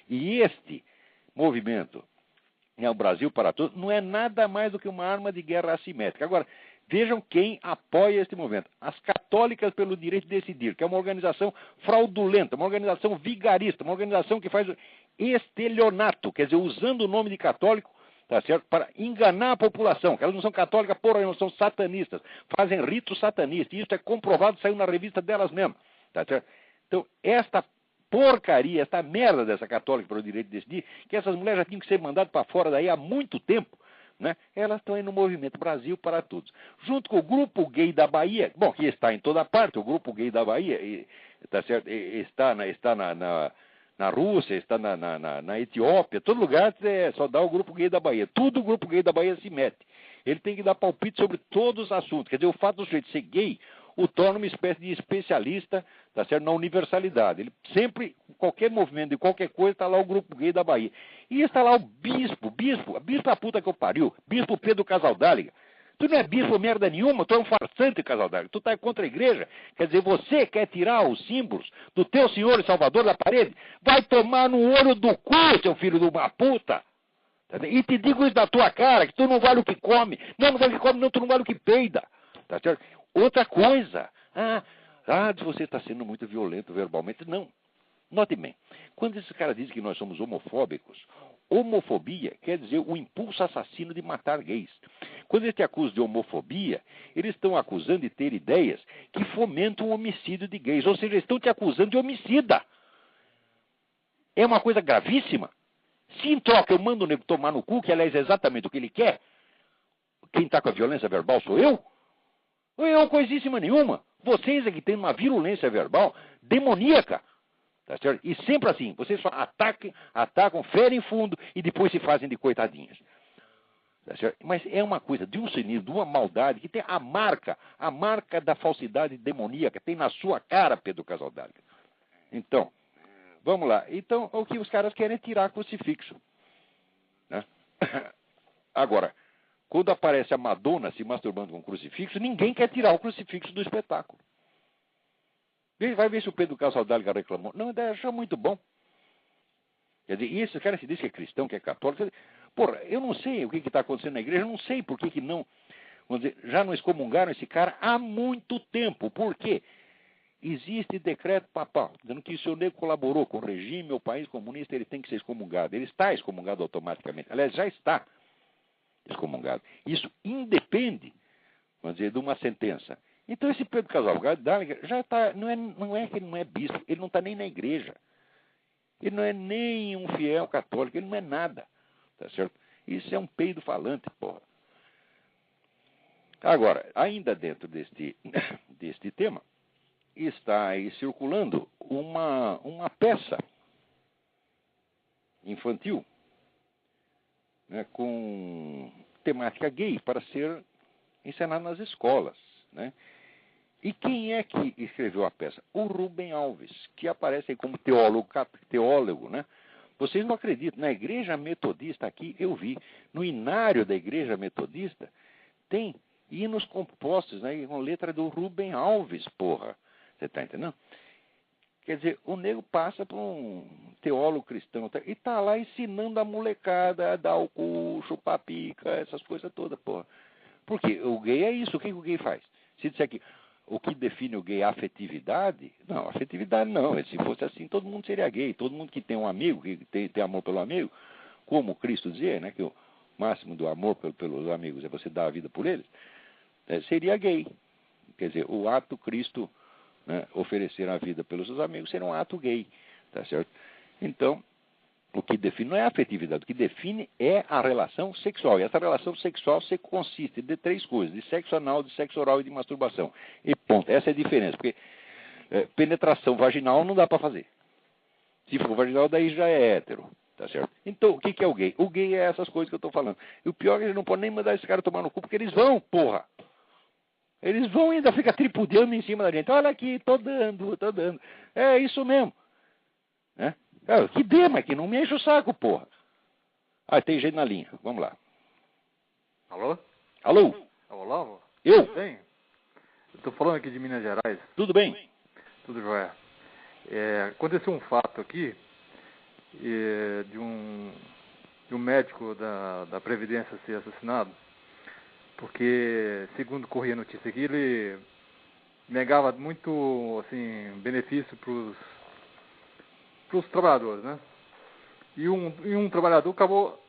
E este movimento, o Brasil para Todos, não é nada mais do que uma arma de guerra assimétrica. Agora, vejam quem apoia este movimento. As Católicas pelo Direito de Decidir, que é uma organização fraudulenta, uma organização vigarista, uma organização que faz estelionato, quer dizer, usando o nome de católico, tá certo, para enganar a população, que elas não são católicas, porra, não são satanistas, fazem rito satanista, e isso é comprovado, saiu na revista delas mesmas, tá certo? Então, esta porcaria, esta merda dessa Católica pelo Direito de Decidir, que essas mulheres já tinham que ser mandadas para fora daí há muito tempo, né? Elas estão aí no movimento Brasil para Todos. Junto com o Grupo Gay da Bahia, bom, que está em toda parte, o Grupo Gay da Bahia, tá certo? Está na Rússia, está na Etiópia, todo lugar só dá o Grupo Gay da Bahia. Tudo o Grupo Gay da Bahia se mete. Ele tem que dar palpite sobre todos os assuntos. Quer dizer, o fato do sujeito ser gay o torna uma espécie de especialista, tá certo, na universalidade. Ele sempre, qualquer movimento de qualquer coisa, está lá o Grupo Gay da Bahia. E está lá o bispo a puta que eu pariu, bispo Pedro Casaldáliga. Tu não é bispo merda nenhuma, tu é um farsante, Casaldáliga. Tu está contra a igreja. Quer dizer, você quer tirar os símbolos do teu Senhor e Salvador da parede? Vai tomar no olho do cu, seu filho de uma puta. E te digo isso da tua cara, que tu não vale o que come. Não vale o que come, não, tu não vale o que peida. Tá certo? Outra coisa. Você está sendo muito violento verbalmente. Não. Note bem. Quando esses caras dizem que nós somos homofóbicos, homofobia quer dizer o impulso assassino de matar gays. Quando eles te acusam de homofobia, eles estão acusando de ter ideias que fomentam o homicídio de gays. Ou seja, eles estão te acusando de homicida. É uma coisa gravíssima. Se em troca eu mando o nego tomar no cu, que aliás é exatamente o que ele quer, quem está com a violência verbal sou eu? Eu, coisíssima nenhuma. Vocês é que têm uma virulência verbal demoníaca. Tá certo? E sempre assim, vocês só atacam, ferem fundo e depois se fazem de coitadinhas. Tá certo? Mas é uma coisa de um cinismo, de uma maldade, que tem a marca da falsidade demoníaca, tem na sua cara, Pedro Casaldáliga. Então, vamos lá. Então, o que os caras querem é tirar crucifixo. Né? Agora, quando aparece a Madonna se masturbando com crucifixo, ninguém quer tirar o crucifixo do espetáculo. Vai ver se o Pedro Casaldáliga reclamou. Não, ele achou muito bom. Quer dizer, e esse cara se diz que é cristão, que é católico. Porra, eu não sei o que está acontecendo na igreja, eu não sei por que não. Vamos dizer, já não excomungaram esse cara há muito tempo. Por quê? Existe decreto papal, dizendo que se o nego colaborou com o regime ou país comunista, ele tem que ser excomungado. Ele está excomungado automaticamente. Aliás, já está excomungado. Isso independe, vamos dizer, de uma sentença. Então esse Pedro Casaldáliga já está, não é que ele não é bispo, ele não está nem na igreja. Ele não é nem um fiel católico, ele não é nada. Tá certo? Isso é um peido falante, porra. Agora, ainda dentro deste tema, está aí circulando uma peça infantil, né, com temática gay para ser encenada nas escolas, né? E quem é que escreveu a peça? O Rubem Alves, que aparece aí como teólogo, né? Vocês não acreditam, na igreja metodista aqui, eu vi, no inário da igreja metodista, tem hinos compostos, né, com letra do Rubem Alves, porra. Você está entendendo? Quer dizer, o nego passa por um teólogo cristão e está lá ensinando a molecada a dar o cu, chupar pica, essas coisas todas, porra. Porque o gay é isso, o que o gay faz? Se disser que o que define o gay é a afetividade, não, afetividade não. Se fosse assim, todo mundo seria gay. Todo mundo que tem um amigo, que tem amor pelo amigo, como Cristo dizia, né, que o máximo do amor pelos amigos é você dar a vida por eles, seria gay. Quer dizer, o ato Cristo, né, oferecer a vida pelos seus amigos seria um ato gay, tá certo? Então, o que define não é a afetividade, o que define é a relação sexual. E essa relação sexual consiste de 3 coisas: de sexo anal, de sexo oral e de masturbação. E ponto. Essa é a diferença, porque penetração vaginal não dá para fazer. Se for vaginal, daí já é hétero, tá certo? Então, o que é o gay? O gay é essas coisas que eu estou falando. E o pior é que eles não podem nem mandar esse cara tomar no cu, porque eles vão, porra! Eles vão e ainda ficar tripudiando em cima da gente. Olha aqui, tô dando. É isso mesmo. Né? Que dê, mas que não me enche o saco, porra. Ah, tem gente na linha. Vamos lá. Alô? Alô? Olavo? Eu? Tudo bem? Eu tô falando aqui de Minas Gerais. Tudo bem? Tudo jóia. Aconteceu um fato aqui de um médico da Previdência ser assassinado, porque, segundo corria a notícia aqui, ele negava muito, assim, benefício para os trabalhadores, né? E um trabalhador acabou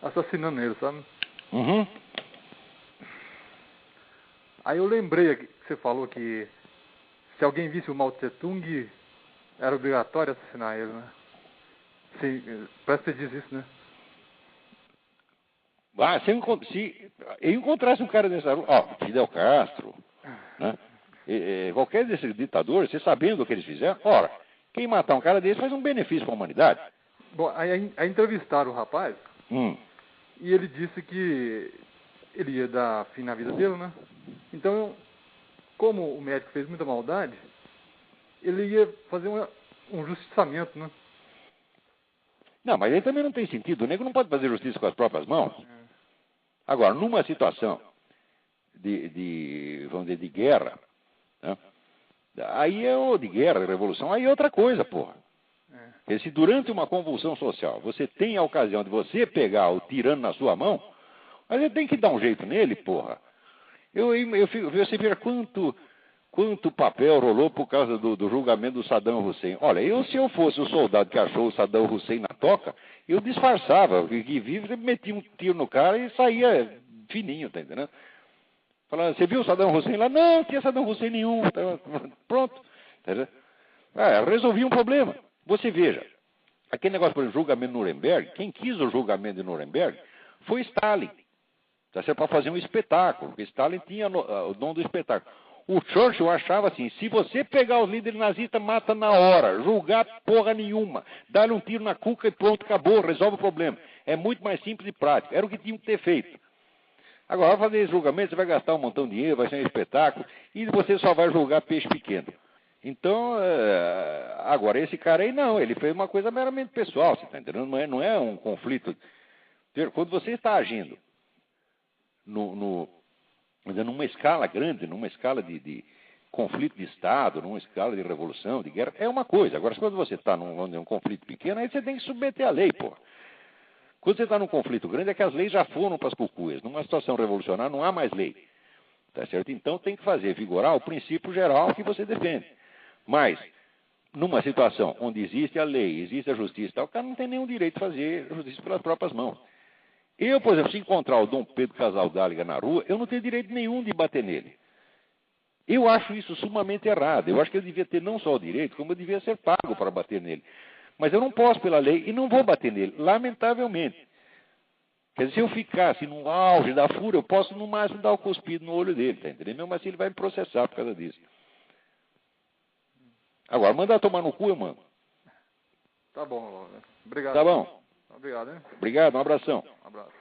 assassinando ele, sabe? Uhum. Aí eu lembrei que você falou que se alguém visse o Mao Tse Tung, era obrigatório assassinar ele, né? Sim, parece que você diz isso, né? Se eu encontrasse um cara dessa rua, Fidel Castro, né? Qualquer desses ditadores, você sabendo o que eles fizeram, ora, quem matar um cara desse faz um benefício para a humanidade. Bom, aí entrevistaram o rapaz, e ele disse que ele ia dar fim na vida dele, né? Então, como o médico fez muita maldade, ele ia fazer um justiçamento, né? Não, mas aí também não tem sentido. O nego não pode fazer justiça com as próprias mãos. Agora, numa situação vamos dizer, de guerra, né? Aí de guerra, de revolução, aí é outra coisa, porra. Porque se durante uma convulsão social você tem a ocasião de você pegar o tirano na sua mão, aí você tem que dar um jeito nele, porra. Você vê quanto papel rolou por causa do julgamento do Saddam Hussein. Olha, se eu fosse o soldado que achou o Saddam Hussein na toca, eu disfarçava, que vive, metia um tiro no cara e saía fininho, tá entendendo? Falando, você viu o Saddam Hussein lá? Não tinha Saddam Hussein nenhum. Pronto. Tá entendendo? Resolvi um problema. Você veja, aquele negócio, por exemplo, julgamento de Nuremberg, quem quis o julgamento de Nuremberg foi Stalin. Tá certo? Para fazer um espetáculo, porque Stalin tinha o dom do espetáculo. O Churchill achava assim, se você pegar os líderes nazistas, mata na hora, julgar porra nenhuma, dá-lhe um tiro na cuca e pronto, acabou, resolve o problema. É muito mais simples e prático. Era o que tinham que ter feito. Agora, vai fazer esse julgamento, você vai gastar um montão de dinheiro, vai ser um espetáculo, e você só vai julgar peixe pequeno. Então, agora, esse cara aí não, ele fez uma coisa meramente pessoal, você está entendendo? Não é um conflito. Quando você está agindo numa escala grande, numa escala de conflito de Estado, numa escala de revolução, de guerra, é uma coisa. Agora, quando você está num conflito pequeno, aí você tem que submeter a lei, pô. Quando você está num conflito grande, é que as leis já foram para as cucuias. Numa situação revolucionária, não há mais lei. Tá certo? Então, tem que fazer vigorar o princípio geral que você defende. Mas, numa situação onde existe a lei, existe a justiça, tal, o cara não tem nenhum direito de fazer justiça pelas próprias mãos. Eu, por exemplo, se encontrar o Dom Pedro Casaldáliga na rua, eu não tenho direito nenhum de bater nele. Eu acho isso sumamente errado. Eu acho que eu devia ter não só o direito, como eu devia ser pago para bater nele. Mas eu não posso pela lei e não vou bater nele, lamentavelmente. Quer dizer, se eu ficasse no auge da fúria, eu posso no máximo dar o cuspido no olho dele, tá entendendo? Mesmo assim ele vai me processar por causa disso. Agora, mandar tomar no cu, eu mando. Tá bom, obrigado. Tá bom? Obrigado, hein? Obrigado, um abração. Um abraço.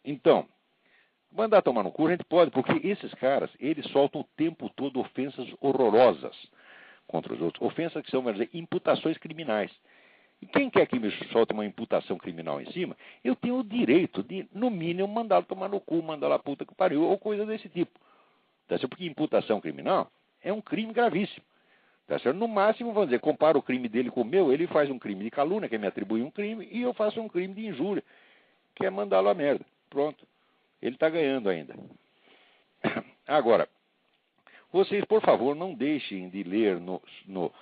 Então, mandar tomar no cu a gente pode, porque esses caras, eles soltam o tempo todo ofensas horrorosas contra os outros. Ofensas que são, vamos dizer, imputações criminais. E quem quer que me solte uma imputação criminal em cima, eu tenho o direito de, no mínimo, mandá-lo tomar no cu, mandá-lo a puta que pariu, ou coisa desse tipo. Tá certo? Porque imputação criminal é um crime gravíssimo. Tá certo? No máximo, vamos dizer, compara o crime dele com o meu, ele faz um crime de calúnia, que me atribui um crime, e eu faço um crime de injúria, que é mandá-lo a merda. Pronto. Ele está ganhando ainda. Agora, vocês, por favor, não deixem de ler no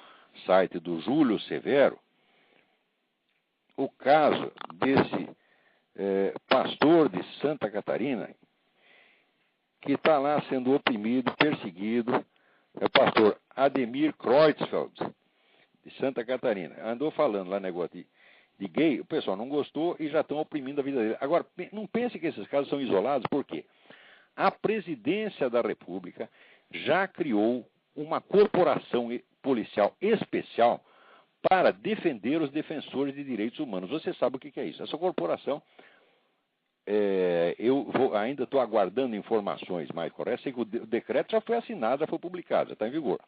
site do Júlio Severo o caso desse pastor de Santa Catarina que está lá sendo oprimido, perseguido, é o pastor Ademir Kreutzfeld, de Santa Catarina. Andou falando lá negócio de gay, o pessoal não gostou e já estão oprimindo a vida dele. Agora, não pense que esses casos são isolados, por quê? A presidência da República já criou uma corporação policial especial para defender os defensores de direitos humanos. Você sabe o que é isso? Essa corporação, ainda estou aguardando informações mais corretas, sei que o decreto já foi assinado, já foi publicado, já está em vigor.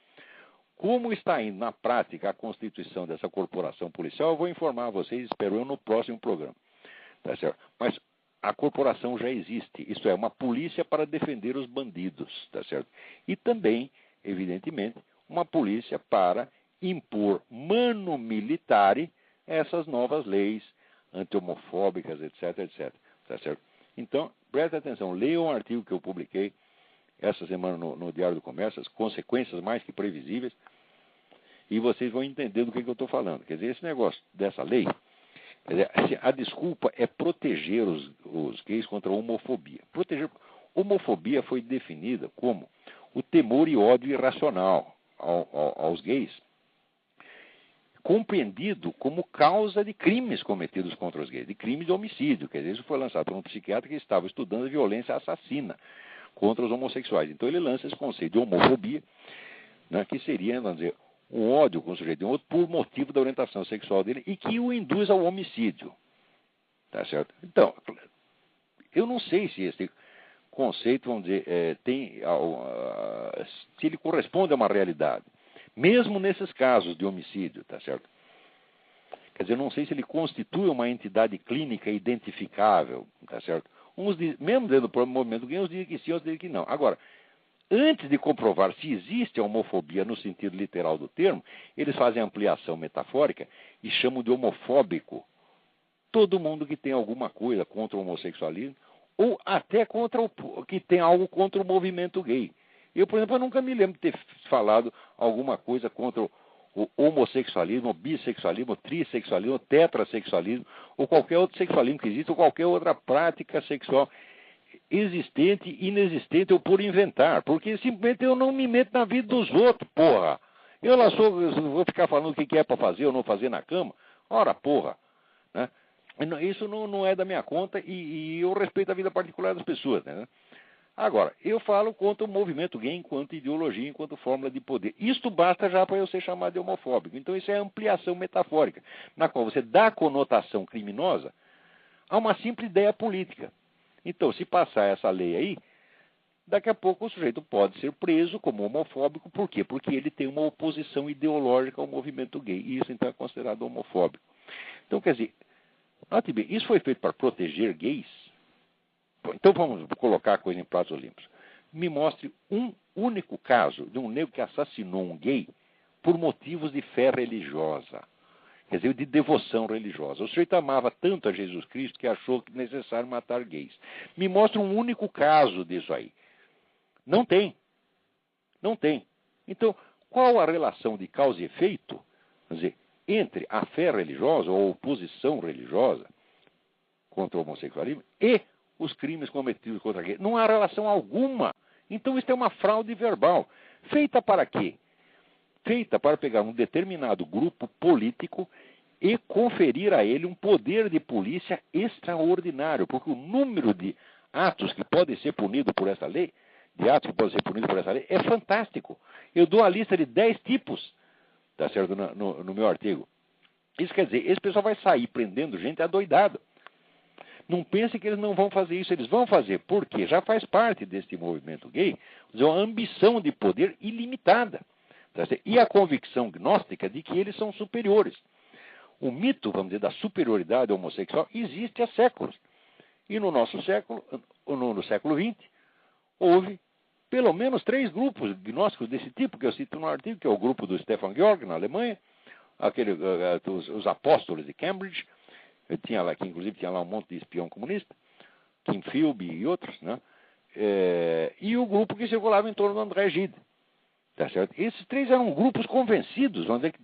Como está indo na prática a constituição dessa corporação policial, eu vou informar a vocês, espero eu, no próximo programa. Tá certo? Mas a corporação já existe, isto é, uma polícia para defender os bandidos, tá certo? E também, evidentemente, uma polícia para impor mano militare essas novas leis anti-homofóbicas, etc, etc. Tá certo? Então, preste atenção, leiam um artigo que eu publiquei essa semana no Diário do Comércio, as consequências mais que previsíveis, e vocês vão entender do que eu estou falando. Quer dizer, esse negócio dessa lei, quer dizer, a desculpa é proteger os gays contra a homofobia. Homofobia foi definida como o temor e ódio irracional aos gays, compreendido como causa de crimes cometidos contra os gays, de crimes de homicídio. Quer dizer, isso foi lançado por um psiquiatra que estava estudando a violência assassina contra os homossexuais. Então ele lança esse conceito de homofobia, né, que seria, vamos dizer, um ódio com o sujeito de um outro por motivo da orientação sexual dele e que o induz ao homicídio. Tá certo? Então, eu não sei se esse conceito, vamos dizer, se ele corresponde a uma realidade. Mesmo nesses casos de homicídio, tá certo? Quer dizer, eu não sei se ele constitui uma entidade clínica identificável, tá certo? Mesmo dentro do movimento gay, uns dizem que sim, outros dizem que não. Agora, antes de comprovar se existe a homofobia no sentido literal do termo, eles fazem ampliação metafórica e chamam de homofóbico todo mundo que tem alguma coisa contra o homossexualismo ou até que tem algo contra o movimento gay. Eu, por exemplo, eu nunca me lembro de ter falado alguma coisa contra o homossexualismo, o bissexualismo, o trissexualismo, o tetrasexualismo, ou qualquer outro sexualismo que exista, ou qualquer outra prática sexual existente, inexistente ou por inventar. Porque simplesmente eu não me meto na vida dos outros, porra. Eu vou ficar falando o que é para fazer ou não fazer na cama. Ora, porra. Né? Isso não é da minha conta e eu respeito a vida particular das pessoas, né? Agora, eu falo contra o movimento gay enquanto ideologia, enquanto fórmula de poder. Isto basta já para eu ser chamado de homofóbico. Então isso é ampliação metafórica, na qual você dá conotação criminosa a uma simples ideia política. Então, se passar essa lei aí, daqui a pouco o sujeito pode ser preso como homofóbico. Por quê? Porque ele tem uma oposição ideológica ao movimento gay. E isso então é considerado homofóbico. Então, quer dizer, note bem, isso foi feito para proteger gays? Então vamos colocar a coisa em pratos limpos. Me mostre um único caso de um negro que assassinou um gay por motivos de fé religiosa. Quer dizer, de devoção religiosa. O sujeito amava tanto a Jesus Cristo que achou que necessário matar gays. Me mostre um único caso disso aí. Não tem. Não tem. Então, qual a relação de causa e efeito, quer dizer, entre a fé religiosa ou a oposição religiosa contra o homossexualismo e os crimes cometidos contra gays? Não há relação alguma. Então isso é uma fraude verbal. Feita para quê? Feita para pegar um determinado grupo político e conferir a ele um poder de polícia extraordinário, porque o número de atos que podem ser punidos por essa lei, é fantástico. Eu dou a lista de 10 tipos, tá certo, no meu artigo. Isso quer dizer, esse pessoal vai sair prendendo gente adoidado. Não pense que eles não vão fazer isso, eles vão fazer, porque já faz parte desse movimento gay uma ambição de poder ilimitada. Tá certo? E a convicção gnóstica de que eles são superiores. O mito, vamos dizer, da superioridade homossexual existe há séculos. E no nosso século, no século XX, houve pelo menos 3 grupos gnósticos desse tipo, que eu cito no artigo, que é o grupo do Stefan Georg, na Alemanha, os apóstolos de Cambridge, que inclusive tinha lá um monte de espião comunista, Kim Philby e outros, né? E o grupo que circulava em torno do André Gide. Tá certo? Esses 3 eram grupos convencidos, vamos dizer,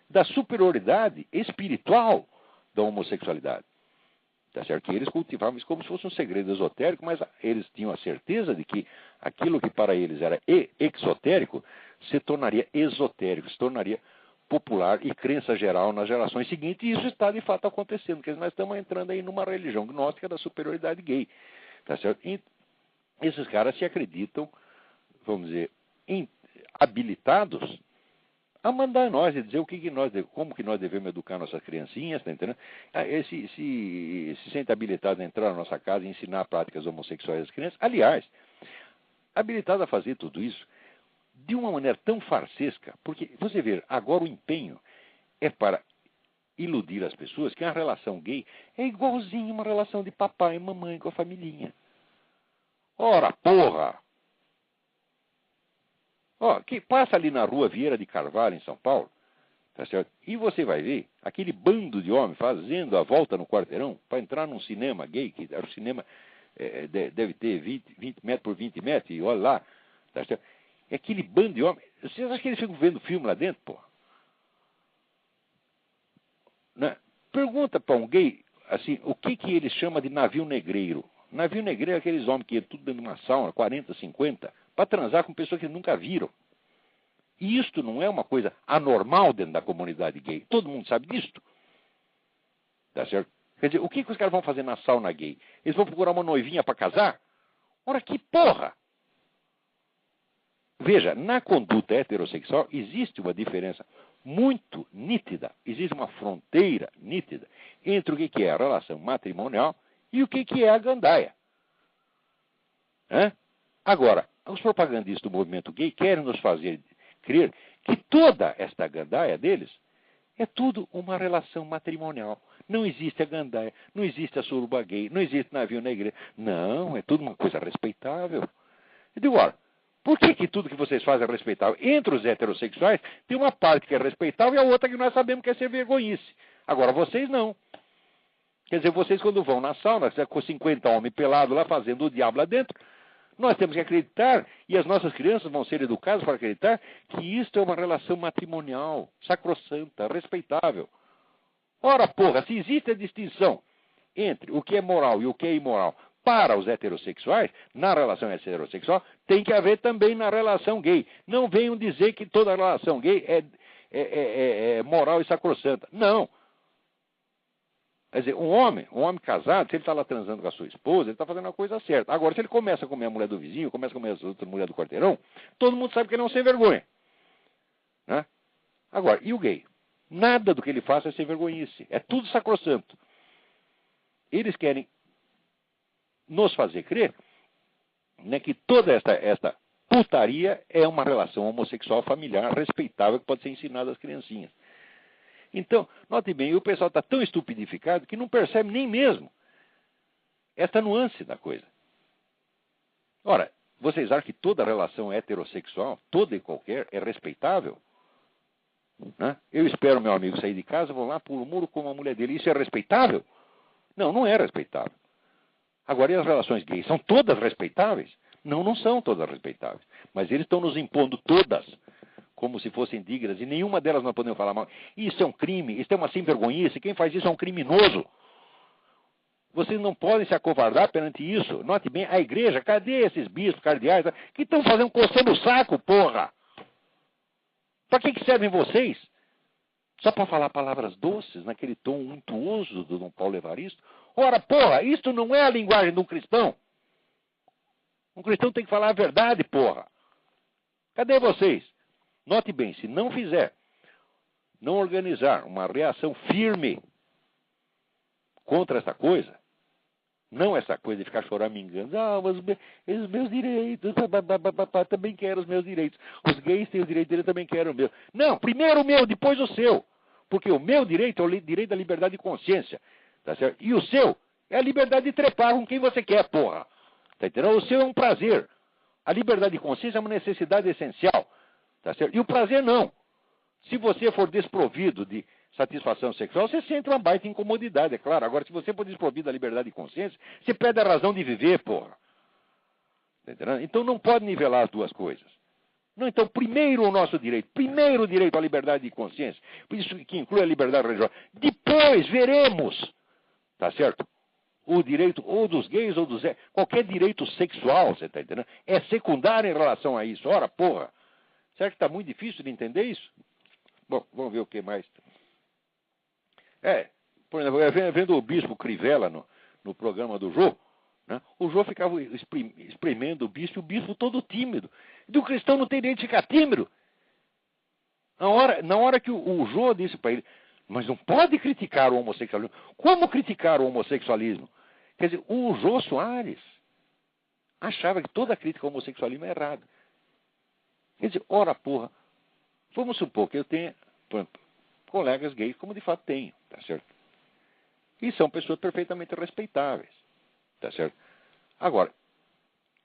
da superioridade espiritual da homossexualidade. Tá certo? Que eles cultivavam isso como se fosse um segredo esotérico, mas eles tinham a certeza de que aquilo que para eles era exotérico se tornaria esotérico, se tornaria popular e crença geral nas gerações seguintes, e isso está de fato acontecendo, porque nós estamos entrando aí numa religião gnóstica da superioridade gay. Tá certo? E esses caras se acreditam, vamos dizer, habilitados a mandar nós e dizer como que nós devemos educar nossas criancinhas, tá entendendo? Se sente habilitado a entrar na nossa casa e ensinar práticas homossexuais às crianças. Aliás, habilitado a fazer tudo isso de uma maneira tão farsesca, porque você vê, agora o empenho é para iludir as pessoas que a relação gay é igualzinho uma relação de papai e mamãe com a familhinha. Ora, porra! Que passa ali na rua Vieira de Carvalho, em São Paulo, tá certo? E você vai ver aquele bando de homens fazendo a volta no quarteirão para entrar num cinema gay, que o cinema deve ter 20 metros por 20 metros, e olha lá, tá certo? É aquele bando de homens. Vocês acham que eles ficam vendo filme lá dentro, pô? Né? Pergunta para um gay, assim, o que ele chama de navio negreiro. Navio negreiro é aqueles homens que tudo dentro de uma sauna, 40, 50, para transar com pessoas que nunca viram. E isto não é uma coisa anormal dentro da comunidade gay. Todo mundo sabe disto. Tá certo? Quer dizer, o que os caras vão fazer na sauna gay? Eles vão procurar uma noivinha para casar? Ora, que porra! Veja, na conduta heterossexual existe uma diferença muito nítida, existe uma fronteira nítida entre o que é a relação matrimonial e o que é a gandaia. Agora, os propagandistas do movimento gay querem nos fazer crer que toda esta gandaia deles é tudo uma relação matrimonial. Não existe a gandaia, não existe a suruba gay, não existe navio negreiro. Não, é tudo uma coisa respeitável. Eu digo, olha, por que tudo que vocês fazem é respeitável? Entre os heterossexuais, tem uma parte que é respeitável e a outra que nós sabemos que é ser vergonhice. Agora, vocês não. Quer dizer, vocês quando vão na sauna, com 50 homens pelados lá fazendo o diabo lá dentro, Nós temos que acreditar, e as nossas crianças vão ser educadas para acreditar, que isto é uma relação matrimonial, sacrossanta, respeitável. Ora, porra, se existe a distinção entre o que é moral e o que é imoral para os heterossexuais, na relação heterossexual, tem que haver também na relação gay. Não venham dizer que toda relação gay é moral e sacrossanta. Não. Quer dizer, um homem casado, se ele está lá transando com a sua esposa, ele está fazendo a coisa certa. Agora, se ele começa a comer a mulher do vizinho, começa a comer a outra mulher do quarteirão, todo mundo sabe que ele é um sem vergonha. Né? Agora, e o gay? Nada do que ele faça é sem vergonhice. É tudo sacrossanto. Eles querem nos fazer crer, né, que toda esta putaria é uma relação homossexual familiar respeitável que pode ser ensinada às criancinhas. Então, note bem, o pessoal está tão estupidificado que não percebe nem mesmo esta nuance da coisa. Ora, vocês acham que toda relação heterossexual, toda e qualquer, é respeitável? Né? Eu espero meu amigo sair de casa, vou lá pulo o muro com a mulher dele. Isso é respeitável? Não, não é respeitável. Agora, e as relações gays? São todas respeitáveis? Não, não são todas respeitáveis. Mas eles estão nos impondo todas como se fossem dignas, e nenhuma delas nós podemos falar mal. Isso é um crime, isso é uma sem-vergonhice, quem faz isso é um criminoso. Vocês não podem se acovardar perante isso. Note bem, a igreja, cadê esses bispos, cardeais, que estão fazendo coçando o saco, porra? Para que servem vocês? Só para falar palavras doces, naquele tom untuoso do Dom Paulo Evaristo? Ora, porra, isto não é a linguagem de um cristão. Um cristão tem que falar a verdade, porra. Cadê vocês? Note bem, se não não organizar uma reação firme contra essa coisa, não essa coisa de ficar choramingando, mas os meus direitos, também quero os meus direitos. Os gays têm o direito dele, eu também quero o meu. Não, primeiro o meu, depois o seu. Porque o meu direito é o direito da liberdade de consciência. Tá certo? E o seu é a liberdade de trepar com quem você quer, porra. Tá entendendo? O seu é um prazer. A liberdade de consciência é uma necessidade essencial. Tá certo? E o prazer não. Se você for desprovido de satisfação sexual, você sente uma baita incomodidade, é claro. Agora, se você for desprovido da liberdade de consciência, você perde a razão de viver, porra. Tá entendendo? Então não pode nivelar as duas coisas. Não, então, primeiro o nosso direito, primeiro o direito à liberdade de consciência, isso que inclui a liberdade religiosa. Depois veremos, tá certo? O direito ou dos gays ou dos... Qualquer direito sexual, você tá entendendo? É secundário em relação a isso. Ora, porra. Será que está muito difícil de entender isso? Bom, vamos ver o que mais. Por exemplo, vendo o bispo Crivella no programa do Jô, né? O Jô ficava espremendo o bispo, e o bispo todo tímido. E o cristão não tem direito de ficar tímido. Na hora que o Jô disse para ele, mas não pode criticar o homossexualismo. Como criticar o homossexualismo? Quer dizer, o Jô Soares achava que toda crítica ao homossexualismo é errada. Quer dizer, ora porra, vamos supor que eu tenha colegas gays, como de fato tenho, tá certo? E são pessoas perfeitamente respeitáveis, tá certo? Agora,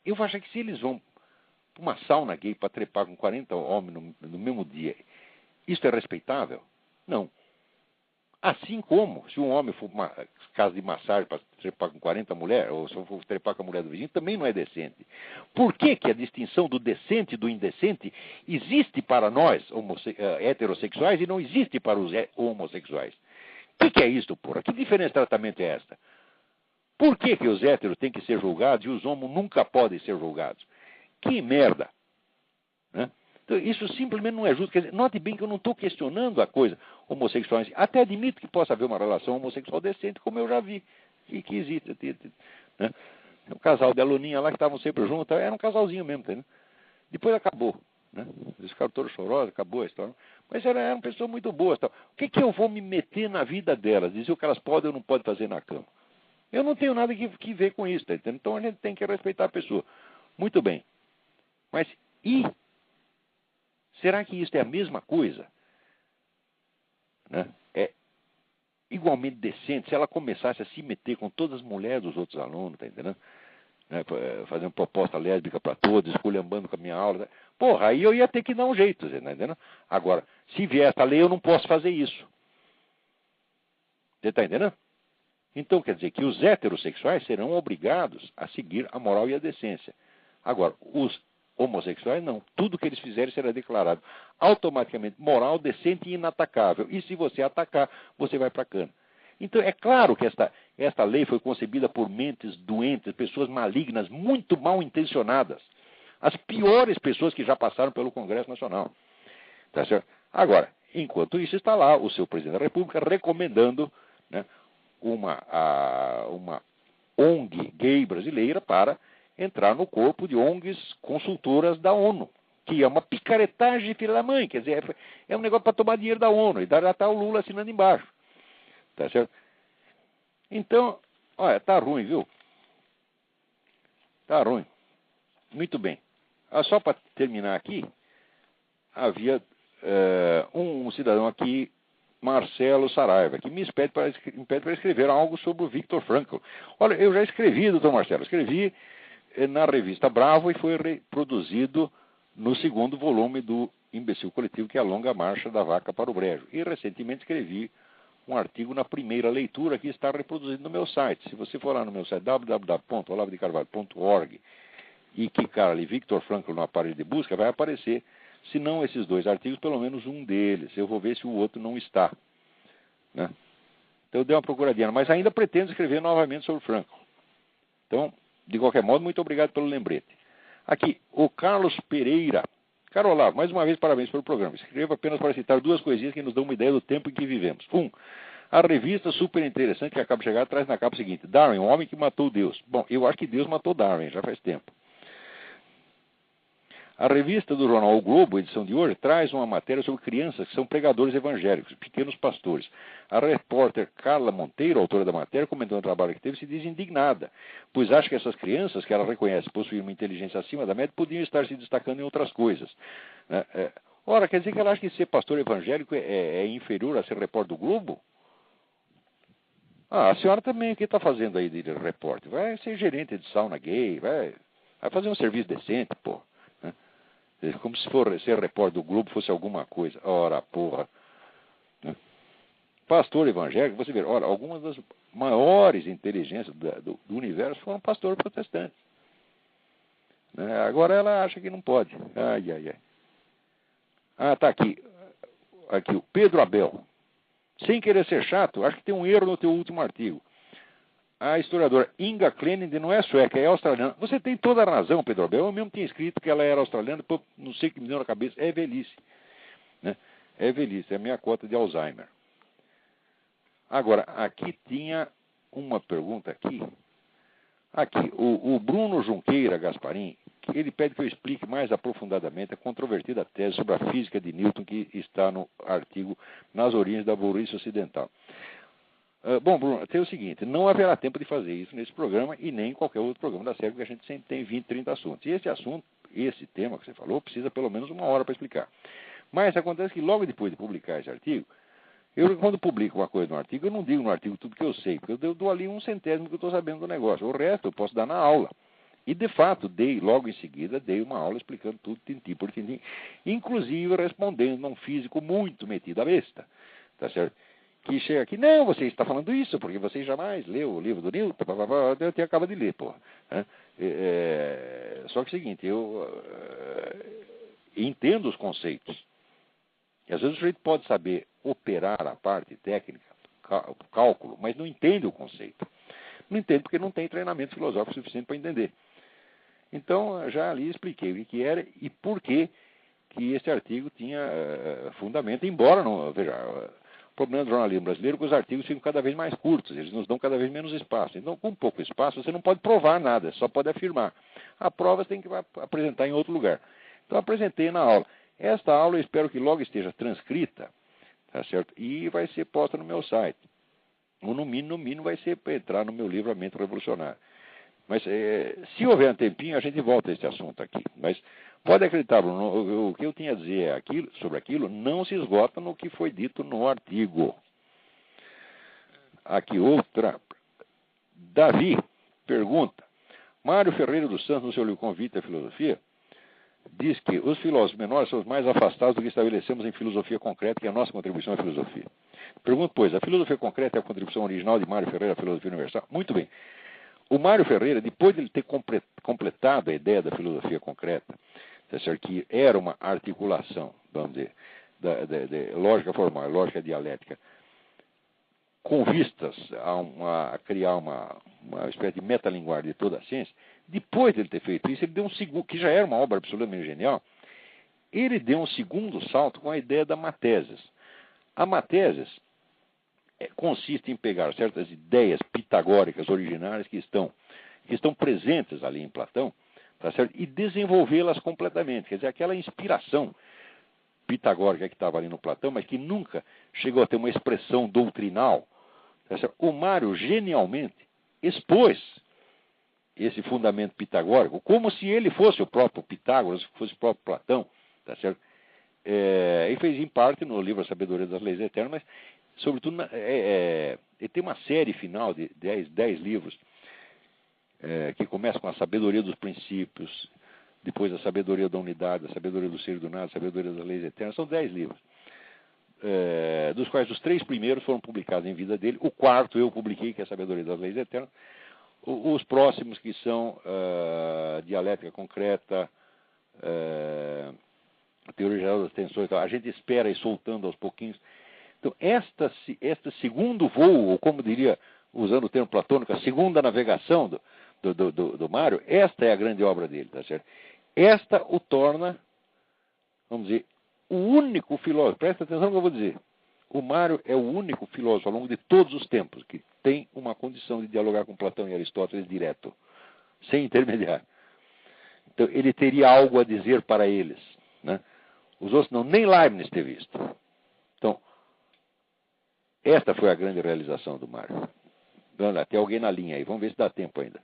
eu acho que se eles vão para uma sauna gay para trepar com 40 homens no mesmo dia, isso é respeitável? Não. Assim como, se um homem for para uma casa de massagem para trepar com 40 mulheres, ou se for trepar com a mulher do vizinho, também não é decente. Por que a distinção do decente e do indecente existe para nós, heterossexuais, e não existe para os homossexuais? O que é isto, porra? Que diferença de tratamento é esta? Por que os héteros têm que ser julgados e os homos nunca podem ser julgados? Que merda! Né? Então, isso simplesmente não é justo. Quer dizer, note bem que eu não estou questionando a coisa homossexual. Até admito que possa haver uma relação homossexual decente, como eu já vi, que existe. Né? O casal de aluninha lá que estavam sempre juntos, era um casalzinho mesmo. Tá, né? Depois acabou. Né? Eles ficaram todos chorosos, acabou a história. Mas eram pessoas muito boas. Tal. O que eu vou me meter na vida delas? Dizer o que elas podem ou não podem fazer na cama? Eu não tenho nada que ver com isso. Tá entendendo? Então a gente tem que respeitar a pessoa. Muito bem. Mas será que isso é a mesma coisa? Né? É igualmente decente se ela começasse a se meter com todas as mulheres dos outros alunos, tá entendendo? Né? Fazendo proposta lésbica para todos, esculhambando com a minha aula. Tá? Porra, aí eu ia ter que dar um jeito, tá entendendo? Agora, se vier essa lei, eu não posso fazer isso. Você está entendendo? Então quer dizer que os heterossexuais serão obrigados a seguir a moral e a decência. Agora, os homossexuais não. Tudo que eles fizerem será declarado automaticamente moral, decente e inatacável. E se você atacar, você vai para a cana. Então, é claro que esta lei foi concebida por mentes doentes, pessoas malignas, muito mal intencionadas. As piores pessoas que já passaram pelo Congresso Nacional. Tá certo? Agora, enquanto isso, está lá o seu presidente da República recomendando, né, uma ONG gay brasileira para entrar no corpo de ONGs consultoras da ONU, que é uma picaretagem de filha da mãe, quer dizer, é um negócio para tomar dinheiro da ONU, e já está o Lula assinando embaixo. Tá certo? Então, olha, tá ruim, viu? Tá ruim. Muito bem. Só para terminar aqui, havia um cidadão aqui, Marcelo Saraiva, que me pede para escrever algo sobre o Viktor Frankl. Olha, eu já escrevi, doutor Marcelo, escrevi na revista Bravo e foi reproduzido no segundo volume do Imbecil Coletivo, que é a Longa Marcha da Vaca para o Brejo. E recentemente escrevi um artigo na primeira leitura que está reproduzido no meu site. Se você for lá no meu site, www.olavodecarvalho.org, e clicar ali Viktor Frankl no aparelho de busca, vai aparecer, se não esses dois artigos, pelo menos um deles. Eu vou ver se o outro não está. Né? Então eu dei uma procuradinha, mas ainda pretendo escrever novamente sobre o Frankl. Então, de qualquer modo, muito obrigado pelo lembrete. Aqui, o Carlos Pereira. Caro Olavo, mais uma vez parabéns pelo programa. Escrevo apenas para citar duas coisinhas que nos dão uma ideia do tempo em que vivemos. A revista super interessante que acaba de chegar traz na capa o seguinte: Darwin, o homem que matou Deus. Bom, eu acho que Deus matou Darwin, já faz tempo. A revista do jornal O Globo, edição de hoje, traz uma matéria sobre crianças que são pregadores evangélicos, pequenos pastores. A repórter Carla Monteiro, autora da matéria, comentando o trabalho que teve, se diz indignada, pois acha que essas crianças, que ela reconhece possuir uma inteligência acima da média, podiam estar se destacando em outras coisas. Ora, quer dizer que ela acha que ser pastor evangélico é inferior a ser repórter do Globo? A senhora também, o que está fazendo aí de repórter? Vai ser gerente de sauna gay, vai fazer um serviço decente, pô. Como se ser repórter do Globo fosse alguma coisa. Ora, porra. Pastor evangélico, você vê, ora, algumas das maiores inteligências do universo foram pastores protestantes. Agora ela acha que não pode. Ai. Tá aqui. Aqui, o Pedro Abel. Sem querer ser chato, acho que tem um erro no teu último artigo. A historiadora Inga Cleninde não é sueca, é australiana. Você tem toda a razão, Pedro Abel. Eu mesmo tinha escrito que ela era australiana, não sei o que me deu na cabeça. É velhice. Né? É velhice, é a minha cota de Alzheimer. Agora, aqui tinha uma pergunta aqui. Aqui, o Bruno Junqueira Gasparim, ele pede que eu explique mais aprofundadamente a controvertida tese sobre a física de Newton que está no artigo Nas Origens da Burrice Ocidental. Bom, Bruno, tem o seguinte, não haverá tempo de fazer isso nesse programa e nem em qualquer outro programa da série, porque a gente sempre tem 20, 30 assuntos. E esse tema que você falou, precisa pelo menos uma hora para explicar. Mas acontece que logo depois de publicar esse artigo, quando publico uma coisa no artigo, eu não digo no artigo tudo que eu sei, porque eu dou ali 1/100º que eu estou sabendo do negócio. O resto eu posso dar na aula. E, de fato, logo em seguida, dei uma aula explicando tudo, tintim por tintim, inclusive respondendo a um físico muito metido à besta, tá certo? Que chega aqui, não, você está falando isso, porque você jamais leu o livro do Newton, eu te acabo de ler, pô. Só que é o seguinte, eu entendo os conceitos. E às vezes o sujeito pode saber operar a parte técnica, o cálculo, mas não entende o conceito. Não entende porque não tem treinamento filosófico suficiente para entender. Então, já ali expliquei o que era e por que esse artigo tinha fundamento, embora não... Veja, o problema do jornalismo brasileiro é que os artigos ficam cada vez mais curtos, eles nos dão cada vez menos espaço. Então, com pouco espaço, você não pode provar nada, só pode afirmar. A prova você tem que apresentar em outro lugar. Então, apresentei na aula. Esta aula eu espero que logo esteja transcrita, tá certo? E vai ser posta no meu site. Ou no mínimo vai ser para entrar no meu livro A Mente Revolucionária. Mas se houver um tempinho, a gente volta a esse assunto aqui. Mas pode acreditar, Bruno, o que eu tinha a dizer sobre aquilo não se esgota no que foi dito no artigo. Aqui outra. Davi pergunta. Mário Ferreira dos Santos, no seu livro Convite à Filosofia, diz que os filósofos menores são os mais afastados do que estabelecemos em filosofia concreta, que é a nossa contribuição à filosofia. Pergunto, pois, a filosofia concreta é a contribuição original de Mário Ferreira à filosofia universal? Muito bem. O Mário Ferreira, depois de ele ter completado a ideia da filosofia concreta, tá certo? Que era uma articulação, vamos dizer, da lógica formal, lógica dialética, com vistas a criar uma espécie de metalinguagem de toda a ciência, depois de ele ter feito isso, ele deu um segundo, que já era uma obra absolutamente genial, ele deu um segundo salto com a ideia da matésis. A matésis consiste em pegar certas ideias pitagóricas originárias que estão presentes ali em Platão, tá certo? E desenvolvê-las completamente. Quer dizer, aquela inspiração pitagórica que estava ali no Platão, mas que nunca chegou a ter uma expressão doutrinal. Tá certo? O Mário genialmente expôs esse fundamento pitagórico, como se ele fosse o próprio Pitágoras, fosse o próprio Platão, tá certo? E fez em parte no livro A Sabedoria das Leis Eternas, mas, sobretudo, ele tem uma série final de 10 livros, que começa com a Sabedoria dos Princípios, depois a Sabedoria da Unidade, a Sabedoria do Ser e do Nada, a Sabedoria das Leis Eternas. São 10 livros, dos quais os 3 primeiros foram publicados em vida dele, o 4º eu publiquei, que é a Sabedoria das Leis Eternas. Os próximos, que são Dialética Concreta, Teoria Geral das Tensões, a gente espera ir soltando aos pouquinhos. Então, este segundo voo, ou como diria, usando o termo platônico, a segunda navegação do Mário, esta é a grande obra dele, tá certo? Esta o torna, vamos dizer, o único filósofo, presta atenção no que eu vou dizer, o Mário é o único filósofo ao longo de todos os tempos que tem uma condição de dialogar com Platão e Aristóteles direto, sem intermediário. Então, ele teria algo a dizer para eles, né? Os outros não, nem Leibniz teve visto. Então, esta foi a grande realização do Mário. Então, tem alguém na linha aí, vamos ver se dá tempo ainda.